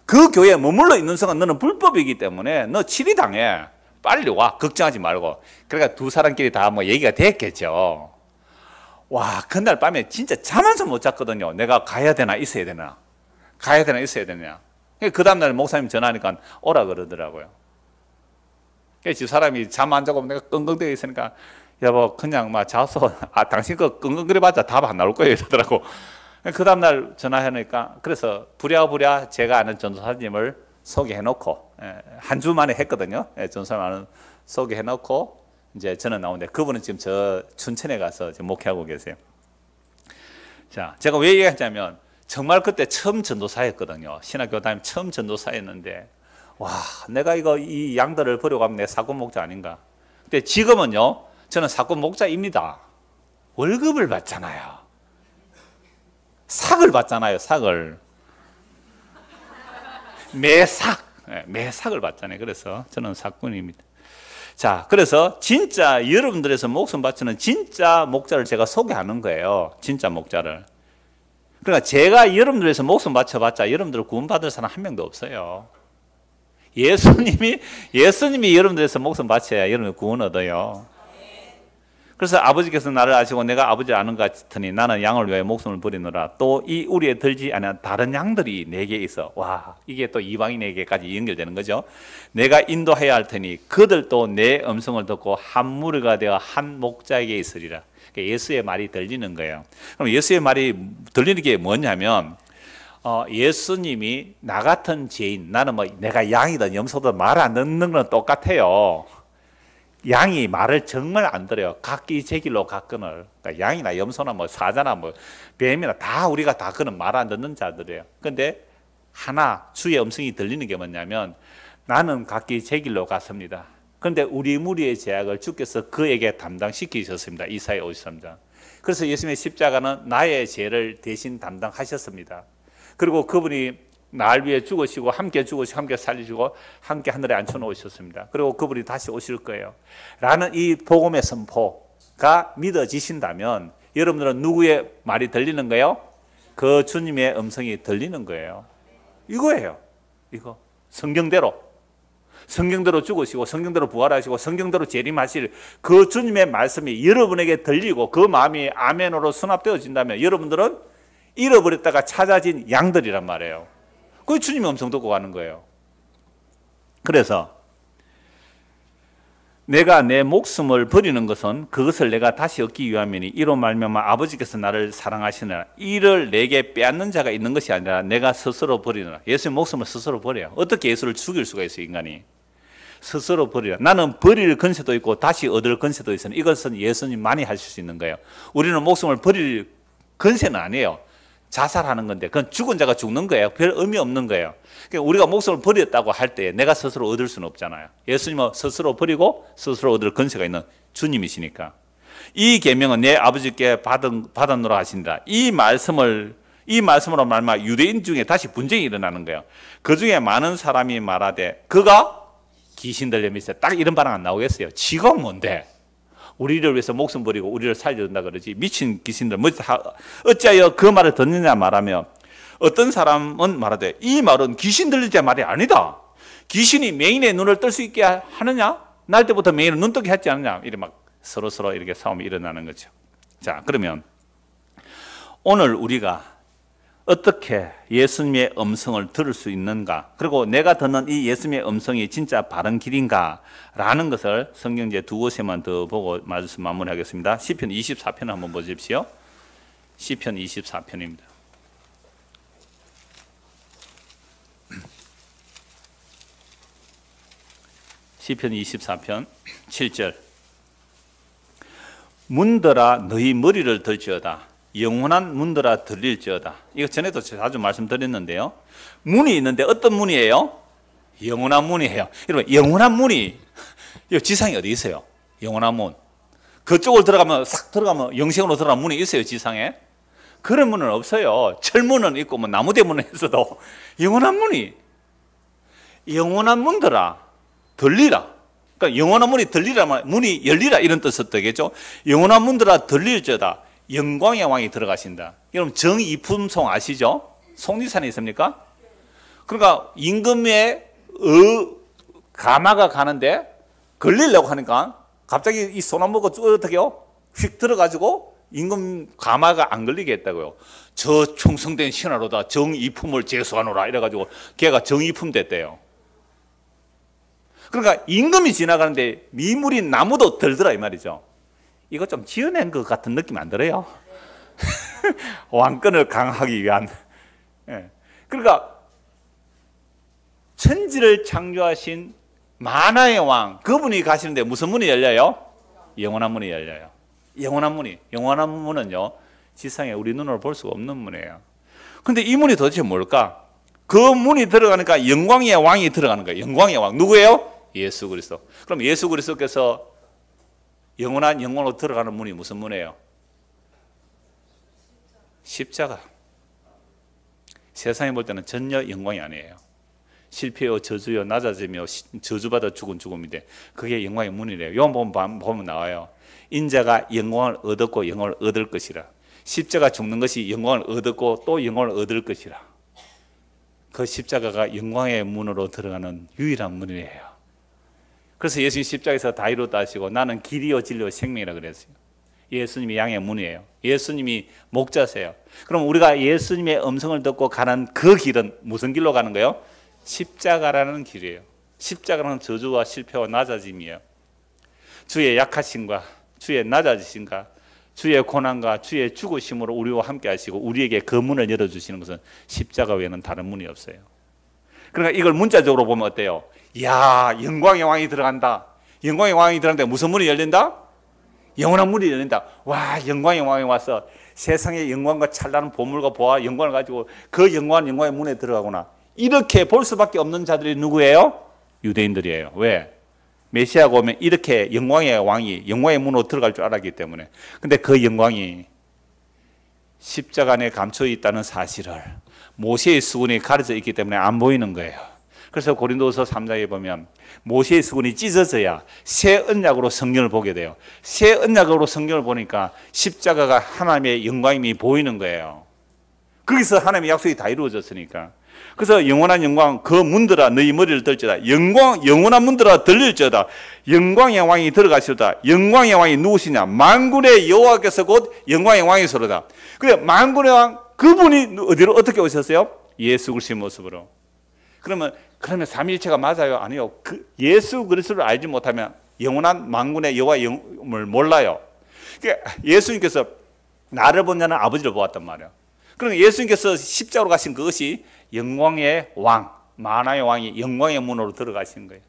그 교회에 머물러 있는 순간 너는 불법이기 때문에 너 치리당해. 빨리 와. 걱정하지 말고. 그러니까 두 사람끼리 다 뭐 얘기가 됐겠죠. 와, 그날 밤에 진짜 잠 한 손 못 잤거든요. 내가 가야 되나 있어야 되나. 가야 되나 있어야 되냐. 그 다음날 목사님 전화하니까 오라 그러더라고요. 그래서 그 사람이 잠 안 자고 내가 끙끙대고 있으니까 여보 그냥 막 자서 당신 거 끙끙거려봤자 답 안 나올 거예요 이러더라고. 그 다음날 전화하니까 그래서 부랴부랴 제가 아는 전도사님을 소개해놓고 한 주 만에 했거든요. 전도사님 아는 소개해놓고 이제 저는 나오는데 그분은 지금 저 춘천에 가서 지금 목회하고 계세요. 자, 제가 왜 얘기하자면 정말 그때 처음 전도사였거든요. 신학교 다니면 처음 전도사였는데 와, 내가 이 양들을 버리고 가면 내 사건 목자 아닌가. 근데 지금은요, 저는 사건 목자입니다. 월급을 받잖아요. 삭을 받잖아요. 삭을. 매삭. 매삭을 받잖아요. 그래서 저는 사건입니다. 자, 그래서 진짜 여러분들에서 목숨 바치는 진짜 목자를 제가 소개하는 거예요. 진짜 목자를. 그러니까 제가 여러분들에서 목숨 바쳐봤자 여러분들을 구원받을 사람 한 명도 없어요. 예수님이 여러분들에서 목숨 바쳐야 여러분이 구원 얻어요. 그래서 아버지께서 나를 아시고 내가 아버지를 아는 것 같으니 나는 양을 위하여 목숨을 버리노라. 또 이 우리에 들지 않은 다른 양들이 내게 있어. 와, 이게 또 이방인에게까지 연결되는 거죠. 내가 인도해야 할 테니 그들도 내 음성을 듣고 한 무리가 되어 한 목자에게 있으리라. 예수의 말이 들리는 거예요. 그럼 예수의 말이 들리는 게 뭐냐면 예수님이 나 같은 죄인, 나는 뭐 내가 양이든 염소든 말 안 듣는 건 똑같아요. 양이 말을 정말 안 들어요. 각기 제 길로 갔거늘. 그러니까 양이나 염소나 뭐 사자나 뭐 뱀이나 다 우리가 다 그는 말 안 듣는 자들이에요. 근데 하나 주의 음성이 들리는 게 뭐냐면 나는 각기 제 길로 갔습니다. 그런데 우리 무리의 죄악을 주께서 그에게 담당시키셨습니다. 이사야 53장. 그래서 예수님의 십자가는 나의 죄를 대신 담당하셨습니다. 그리고 그분이 날 위해 죽으시고 함께 죽으시고 함께 살리시고 함께 하늘에 앉혀놓으셨습니다. 그리고 그분이 다시 오실 거예요. 라는 이 복음의 선포가 믿어지신다면 여러분들은 누구의 말이 들리는 거예요? 그 주님의 음성이 들리는 거예요. 이거예요. 이거 성경대로 죽으시고 성경대로 부활하시고 성경대로 재림하실 그 주님의 말씀이 여러분에게 들리고 그 마음이 아멘으로 수납되어진다면 여러분들은 잃어버렸다가 찾아진 양들이란 말이에요. 그 주님의 음성 듣고 가는 거예요. 그래서 내가 내 목숨을 버리는 것은 그것을 내가 다시 얻기 위함이니 이로 말미암아 아버지께서 나를 사랑하시느라 이를 내게 빼앗는 자가 있는 것이 아니라 내가 스스로 버리느라. 예수의 목숨을 스스로 버려요. 어떻게 예수를 죽일 수가 있어요, 인간이? 스스로 버리라. 나는 버릴 건세도 있고 다시 얻을 건세도 있으니 이것은 예수님만이 하실 수 있는 거예요. 우리는 목숨을 버릴 건세는 아니에요. 자살하는 건데 그건 죽은 자가 죽는 거예요. 별 의미 없는 거예요. 그러니까 우리가 목숨을 버렸다고 할 때 내가 스스로 얻을 수는 없잖아요. 예수님은 스스로 버리고 스스로 얻을 건세가 있는 주님이시니까. 이 계명은 내 아버지께 받았노라 하신다. 이 말씀으로 말마 유대인 중에 다시 분쟁이 일어나는 거예요. 그 중에 많은 사람이 말하되 그가 귀신 들려 믿으세요. 딱 이런 반응 안 나오겠어요. 지가 뭔데? 우리를 위해서 목숨 버리고 우리를 살려준다 그러지. 미친 귀신들 어찌하여 그 말을 듣느냐 말하며 어떤 사람은 말하되 이 말은 귀신 들릴 때 말이 아니다. 귀신이 맹인의 눈을 뜰 수 있게 하느냐? 날 때부터 맹인을 눈뜨게 했지 않느냐? 이렇게 막 서로 이렇게 싸움이 일어나는 거죠. 자, 그러면 오늘 우리가 어떻게 예수님의 음성을 들을 수 있는가? 그리고 내가 듣는 이 예수님의 음성이 진짜 바른 길인가? 라는 것을 성경제 두 곳에만 더 보고 말씀 마무리하겠습니다. 시편 24편 한번 보십시오. 시편 24편입니다. 시편 24편 7절 문들아 너희 머리를 들지어다. 영원한 문들아 들릴지어다. 이거 전에도 자주 말씀드렸는데요. 문이 있는데 어떤 문이에요? 영원한 문이에요. 여러분 영원한 문이 지상에 어디 있어요? 영원한 문. 그쪽으로 들어가면 싹 들어가면 영생으로 들어가는 문이 있어요, 지상에? 그런 문은 없어요. 철문은 있고 뭐 나무대문은 있어도 영원한 문들아 들리라. 그러니까 영원한 문이 들리라면 문이 열리라 이런 뜻을 되겠죠. 영원한 문들아 들릴지어다. 영광의 왕이 들어가신다. 여러분 정이품송 아시죠? 속리산에 있습니까? 그러니까 임금의 가마가 가는데 걸리려고 하니까 갑자기 이 소나무가 어떻게 해요? 휙 들어가지고 임금 가마가 안 걸리게 했다고요. 저 충성된 신하로다 정이품을 제수하노라 이래가지고 걔가 정이품 됐대요. 그러니까 임금이 지나가는데 미물인 나무도 들더라 이 말이죠. 이거 좀 지어낸 것 같은 느낌 안 들어요? 왕권을 강화하기 위한. 그러니까 천지를 창조하신 만화의 왕 그분이 가시는데 무슨 문이 열려요? 영원한 문이 열려요. 영원한 문이. 영원한 문은요, 지상에 우리 눈으로 볼 수가 없는 문이에요. 근데 이 문이 도대체 뭘까? 그 문이 들어가니까 영광의 왕이 들어가는 거예요. 영광의 왕. 누구예요? 예수 그리스도. 그럼 예수 그리스도께서 영원한 영광으로 들어가는 문이 무슨 문이에요? 십자가. 세상에 볼 때는 전혀 영광이 아니에요. 실패요, 저주요, 낮아지며 저주받아 죽은 죽음인데 그게 영광의 문이래요. 요한 보면 나와요. 인자가 영광을 얻었고 영광을 얻을 것이라. 십자가 죽는 것이 영광을 얻었고 또 영광을 얻을 것이라. 그 십자가가 영광의 문으로 들어가는 유일한 문이에요. 그래서 예수님 십자가에서 다 이루었다 하시고 나는 길이요 진리요 생명이라 그랬어요. 예수님이 양의 문이에요. 예수님이 목자세요. 그럼 우리가 예수님의 음성을 듣고 가는 그 길은 무슨 길로 가는 거예요? 십자가라는 길이에요. 십자가는 저주와 실패와 낮아짐이에요. 주의 약하심과 주의 낮아지심과 주의 고난과 주의 죽으심으로 우리와 함께 하시고 우리에게 그 문을 열어주시는 것은 십자가 외에는 다른 문이 없어요. 그러니까 이걸 문자적으로 보면 어때요? 이야, 영광의 왕이 들어간다. 영광의 왕이 들어간다. 무슨 문이 열린다? 영원한 문이 열린다. 와, 영광의 왕이 와서 세상의 영광과 찬란한 보물과 보아 영광을 가지고 그 영광의 문에 들어가구나. 이렇게 볼 수밖에 없는 자들이 누구예요? 유대인들이에요. 왜? 메시아가 오면 이렇게 영광의 왕이 영광의 문으로 들어갈 줄 알았기 때문에. 근데 그 영광이 십자가 안에 감춰 있다는 사실을 모세의 수군이 가려져 있기 때문에 안 보이는 거예요. 그래서 고린도서 3장에 보면 모세의 수군이 찢어져야 새 언약으로 성경을 보게 돼요. 새 언약으로 성경을 보니까 십자가가 하나님의 영광임이 보이는 거예요. 거기서 하나님의 약속이 다 이루어졌으니까. 그래서 영원한 영광 그 문들아 너희 머리를 들지다. 영원한 문들아 들릴지어다. 영광의 왕이 들어가시다. 영광의 왕이 누구시냐? 만군의 여호와께서 곧 영광의 왕이시로다. 그래, 만군의 왕 그분이 어디로 어떻게 오셨어요? 예수 그리스도의 모습으로. 그러면 삼위일체가 맞아요? 아니요. 그 예수 그리스도를 알지 못하면 영원한 만군의 여호와의 영을 몰라요. 그러니까 예수님께서 나를 본 자는 아버지를 보았단 말이에요. 그러니까 예수님께서 십자가로 가신 그것이 영광의 왕, 만화의 왕이 영광의 문으로 들어가신 거예요.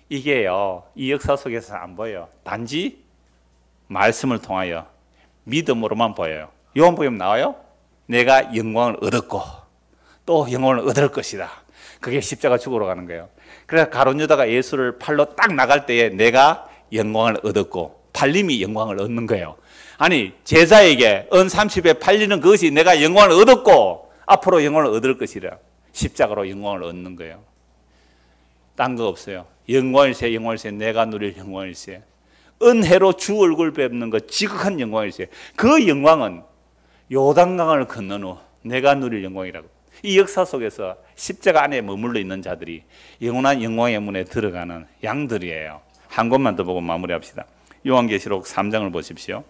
이게요, 이 역사 속에서 안 보여요. 단지 말씀을 통하여 믿음으로만 보여요. 요한복음 나와요? 내가 영광을 얻었고 또 영광을 얻을 것이다. 그게 십자가 죽으러 가는 거예요. 그래서 가룟 유다가 예수를 팔러 딱 나갈 때에 내가 영광을 얻었고 팔림이 영광을 얻는 거예요. 아니, 제자에게 은 30에 팔리는 그것이 내가 영광을 얻었고 앞으로 영광을 얻을 것이라. 십자가로 영광을 얻는 거예요. 딴 거 없어요. 영광일세, 영광일세, 내가 누릴 영광일세. 은혜로 주 얼굴 뵙는 것, 지극한 영광일세. 그 영광은 요단강을 건넌 후 내가 누릴 영광이라고. 이 역사 속에서 십자가 안에 머물러 있는 자들이 영원한 영광의 문에 들어가는 양들이에요. 한 곳만 더 보고 마무리합시다. 요한계시록 3장을 보십시오.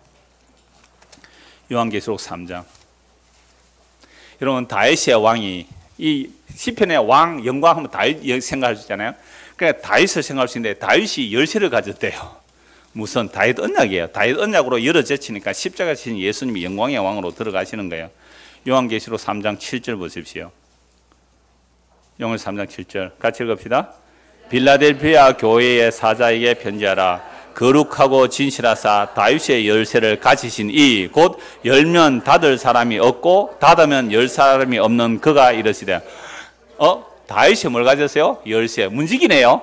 요한계시록 3장. 여러분, 다윗의 왕이, 이 시편의 왕 영광하면 다윗 생각할 수 있잖아요. 그러니까 다윗을 생각할 수 있는데 다윗이 열쇠를 가졌대요. 무슨 다윗 언약이에요. 다윗 언약으로 열어제치니까 십자가 지신 예수님이 영광의 왕으로 들어가시는 거예요. 요한계시록 3장 7절 보십시오. 요한계시록 3장 7절 같이 읽읍시다. 빌라델피아 교회의 사자에게 편지하라. 거룩하고 진실하사 다윗의 열쇠를 가지신 이 곧 열면 닫을 사람이 없고 닫으면 열 사람이 없는 그가 이르시되. 다윗이 뭘 가졌어요? 열쇠. 문지기네요.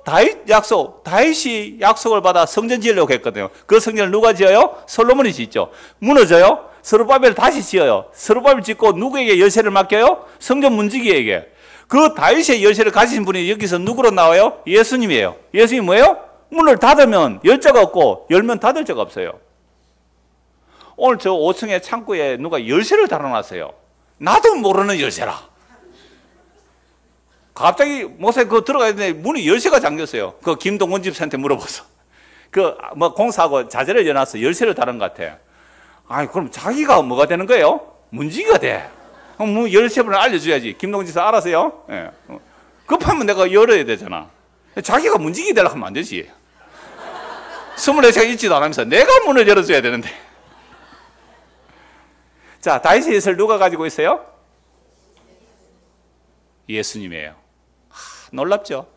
다윗 약속. 다윗이 약속을 받아 성전 지으려고 했거든요. 그 성전을 누가 지어요? 솔로몬이 짓죠. 무너져요? 스룹바벨 다시 지어요. 스룹바벨 짓고 누구에게 열쇠를 맡겨요? 성전 문지기에게. 그 다윗의 열쇠를 가지신 분이 여기서 누구로 나와요? 예수님이에요. 예수님이 뭐예요? 문을 닫으면 열 자가 없고 열면 닫을 자가 없어요. 오늘 저 5층의 창고에 누가 열쇠를 달아놨어요. 나도 모르는 열쇠라. 갑자기 목사님 그거 들어가는데 문이 열쇠가 잠겼어요. 그 김동원 집사한테 물어봐서. 공사하고 자재를 여놨어. 열쇠를 달은 것 같아. 아니, 그럼 자기가 뭐가 되는 거예요? 문지기가 돼. 그럼 뭐 열쇠번호 알려줘야지. 김동원 집사 알아서요? 예. 급하면 내가 열어야 되잖아. 자기가 문지기 되려고 하면 안 되지. 24시간 있지도 않으면서 내가 문을 열어줘야 되는데. 자, 다윗의 열쇠를 누가 가지고 있어요? 예수님이에요. 놀랍죠?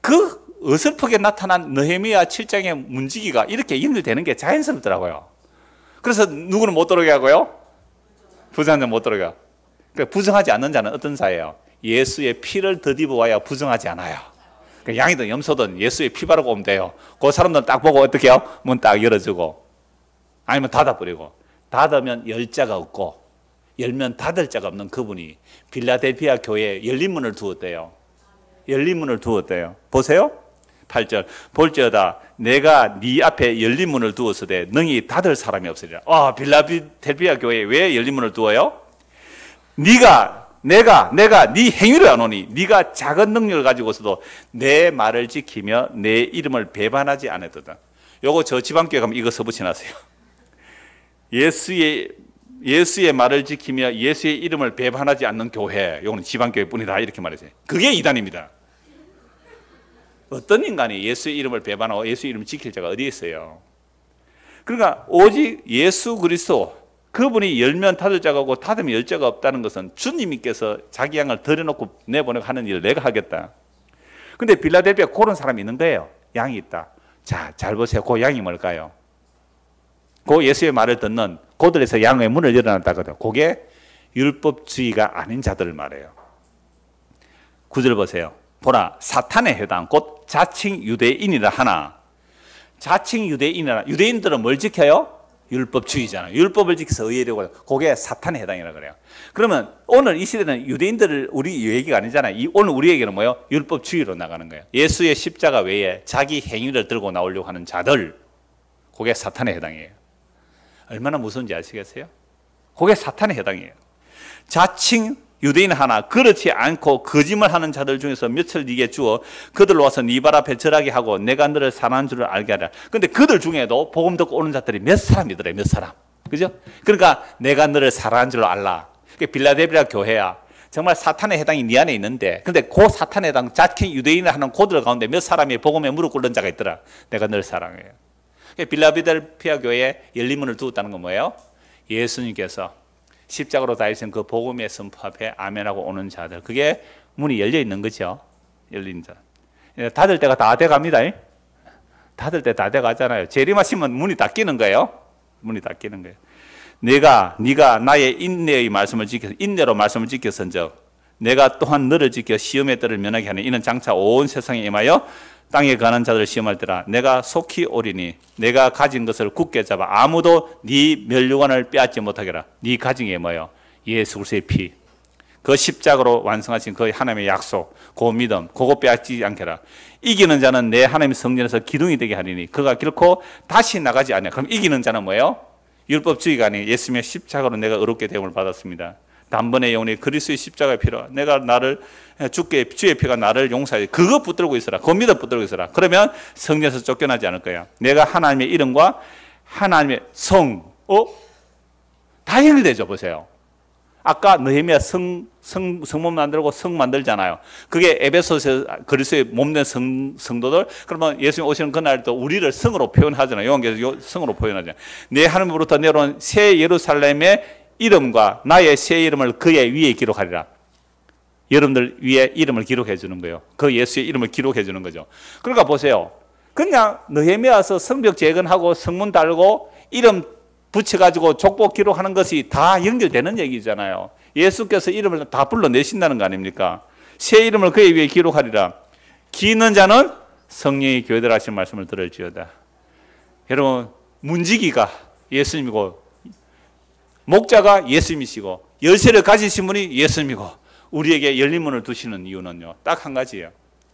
그 어설프게 나타난 느헤미야 7장의 문지기가 이렇게 연결되는 게 자연스럽더라고요. 그래서 누구는 못 들어오게 하고요? 부정한 자는 못 들어오게 하고. 그러니까 부정하지 않는 자는 어떤 자예요? 예수의 피를 더입어 와야 부정하지 않아요. 그러니까 양이든 염소든 예수의 피 바르고 오면 돼요. 그 사람들은 딱 보고 어떻게 해요? 문 딱 열어주고 아니면 닫아버리고, 닫으면 열 자가 없고 열면 닫을 자가 없는 그분이 빌라델피아 교회에 열린 문을 두었대요. 열린 문을 두었대요. 보세요. 8절. 볼지어다 내가 네 앞에 열린 문을 두었으되 능히 닫을 사람이 없으리라. 빌라델피아 교회에 왜 열린 문을 두어요? 내가 네 행위를 안 오니 네가 작은 능력을 가지고서도 내 말을 지키며 내 이름을 배반하지 않았거든. 요거 저 지방교회 가면 이거 써붙여놨어요. 예수의 말을 지키며 예수의 이름을 배반하지 않는 교회, 요거는 지방교회뿐이다 이렇게 말했어요. 그게 이단입니다. 어떤 인간이 예수의 이름을 배반하고 예수의 이름을 지킬 자가 어디 있어요? 그러니까 오직 예수 그리스도, 그분이 열면 닫을 자가 없고 닫으면 열 자가 없다는 것은 주님께서 자기 양을 들여놓고 내보내고 하는 일을 내가 하겠다. 근데 빌라델피아에 그런 사람이 있는 거예요. 양이 있다. 자, 잘 보세요. 그 양이 뭘까요? 그 예수의 말을 듣는 그들에서 양의 문을 열어놨다거든. 그게 율법주의가 아닌 자들을 말해요. 9절 보세요. 보라, 사탄의 회당 곧 자칭 유대인이라 하나. 자칭 유대인이라, 유대인들은 뭘 지켜요? 율법주의잖아요. 율법을 지켜서 의회려고 해요. 그게 사탄에 해당이라 그래요. 그러면 오늘 이 시대는 유대인들을 우리 얘기가 아니잖아요. 오늘 우리 얘기는 뭐예요? 율법주의로 나가는 거예요. 예수의 십자가 외에 자기 행위를 들고 나오려고 하는 자들, 그게 사탄에 해당이에요. 얼마나 무서운지 아시겠어요? 그게 사탄에 해당이에요. 자칭 유대인 하나, 그렇지 않고 거짓말하는 자들 중에서 몇을 네게 주어 그들로 와서 네 발 앞에 절하게 하고 내가 너를 사랑하는 줄을 알게 하라. 근데 그들 중에도 복음 듣고 오는 자들이 몇 사람이더래요. 몇 사람. 그죠? 그러니까 내가 너를 사랑하는 줄을 알라. 빌라델피아 교회야. 정말 사탄의 해당이 네 안에 있는데, 근데 그 사탄에 해당 자칭 유대인을 하는 고들 가운데 몇 사람이 복음에 무릎 꿇는 자가 있더라. 내가 너를 사랑해요. 빌라델피아 교회에 열린 문을 두었다는 건 뭐예요? 예수님께서 십자가로 다니신 그 복음의 선포 앞에 아멘하고 오는 자들, 그게 문이 열려 있는 거죠. 열린 자. 닫을 때가 다 돼갑니다. 닫을 때 다 돼가잖아요. 재림하시면 문이 닫히는 거예요. 문이 닫히는 거예요. 네가 나의 인내의 말씀을 지켜서, 인내로 말씀을 지켰은즉 내가 또한 너를 지켜 시험의 때를 면하게 하니 이는 장차 온 세상에 임하여 땅에 가는 자들을 시험할 때라. 내가 속히 오리니 내가 가진 것을 굳게 잡아 아무도 네 멸류관을 빼앗지 못하게 하라. 네 가진 게 뭐예요? 예수 그리스도의 피, 그 십자가로 완성하신 그 하나님의 약속, 그 믿음, 그거 빼앗지 않게 하라. 이기는 자는 내 하나님의 성전에서 기둥이 되게 하리니 그가 결코 다시 나가지 않아. 그럼 이기는 자는 뭐예요? 율법주의가 아닌 예수님의 십자가로 내가 의롭게 되음을 받았습니다. 단번에 영원히 그리스도의 십자가의 피로 내가 나를 주의 피가 나를 용서해. 그거 붙들고 있어라. 그 믿음 붙들고 있어라. 그러면 성전에서 쫓겨나지 않을 거야. 내가 하나님의 이름과 하나님의 다 연결되죠. 보세요. 아까 느헤미야 성문 만들고 성 만들잖아요. 그게 에베소서 그리스도의 몸된 성도들. 그러면 예수님 오시는 그날도 우리를 성으로 표현하잖아요. 요한계시록 성으로 표현하잖아요. 내 하늘로부터 내려온 새 예루살렘의 이름과 나의 새 이름을 그의 위에 기록하리라. 여러분들 위에 이름을 기록해 주는 거예요. 그 예수의 이름을 기록해 주는 거죠. 그러니까 보세요. 그냥 느헤미야서 성벽 재건하고 성문 달고 이름 붙여가지고 족보 기록하는 것이 다 연결되는 얘기잖아요. 예수께서 이름을 다 불러내신다는 거 아닙니까? 새 이름을 그의 위에 기록하리라. 기 있는 자는 성령이 교회들 하신 말씀을 들을지어다. 여러분, 문지기가 예수님이고 목자가 예수님이시고 열쇠를 가지신 분이 예수님이고 우리에게 열린 문을 두시는 이유는요, 딱 한 가지예요.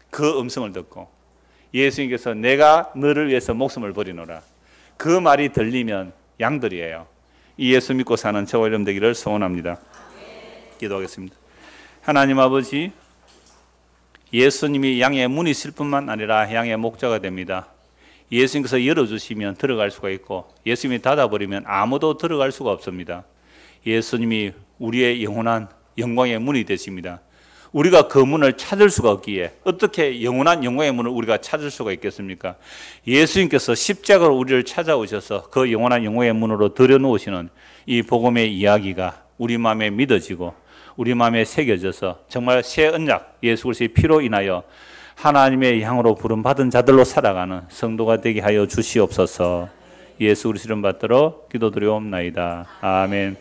그 음성을 듣고 예수님께서 내가 너를 위해서 목숨을 버리노라. 그 말이 들리면 양들이에요. 이 예수 믿고 사는 저와 여러분 되기를 소원합니다. 기도하겠습니다. 하나님 아버지, 예수님이 양의 문이실 뿐만 아니라 양의 목자가 됩니다. 예수님께서 열어주시면 들어갈 수가 있고 예수님이 닫아버리면 아무도 들어갈 수가 없습니다. 예수님이 우리의 영원한 영광의 문이 되십니다. 우리가 그 문을 찾을 수가 없기에 어떻게 영원한 영광의 문을 우리가 찾을 수가 있겠습니까? 예수님께서 십자가로 우리를 찾아오셔서 그 영원한 영광의 문으로 들여놓으시는 이 복음의 이야기가 우리 마음에 믿어지고 우리 마음에 새겨져서 정말 새 언약 예수 그리스도의 피로 인하여 하나님의 향으로 부름받은 자들로 살아가는 성도가 되게 하여 주시옵소서. 예수 그리스도 이름 받들어 기도드리옵나이다. 아멘.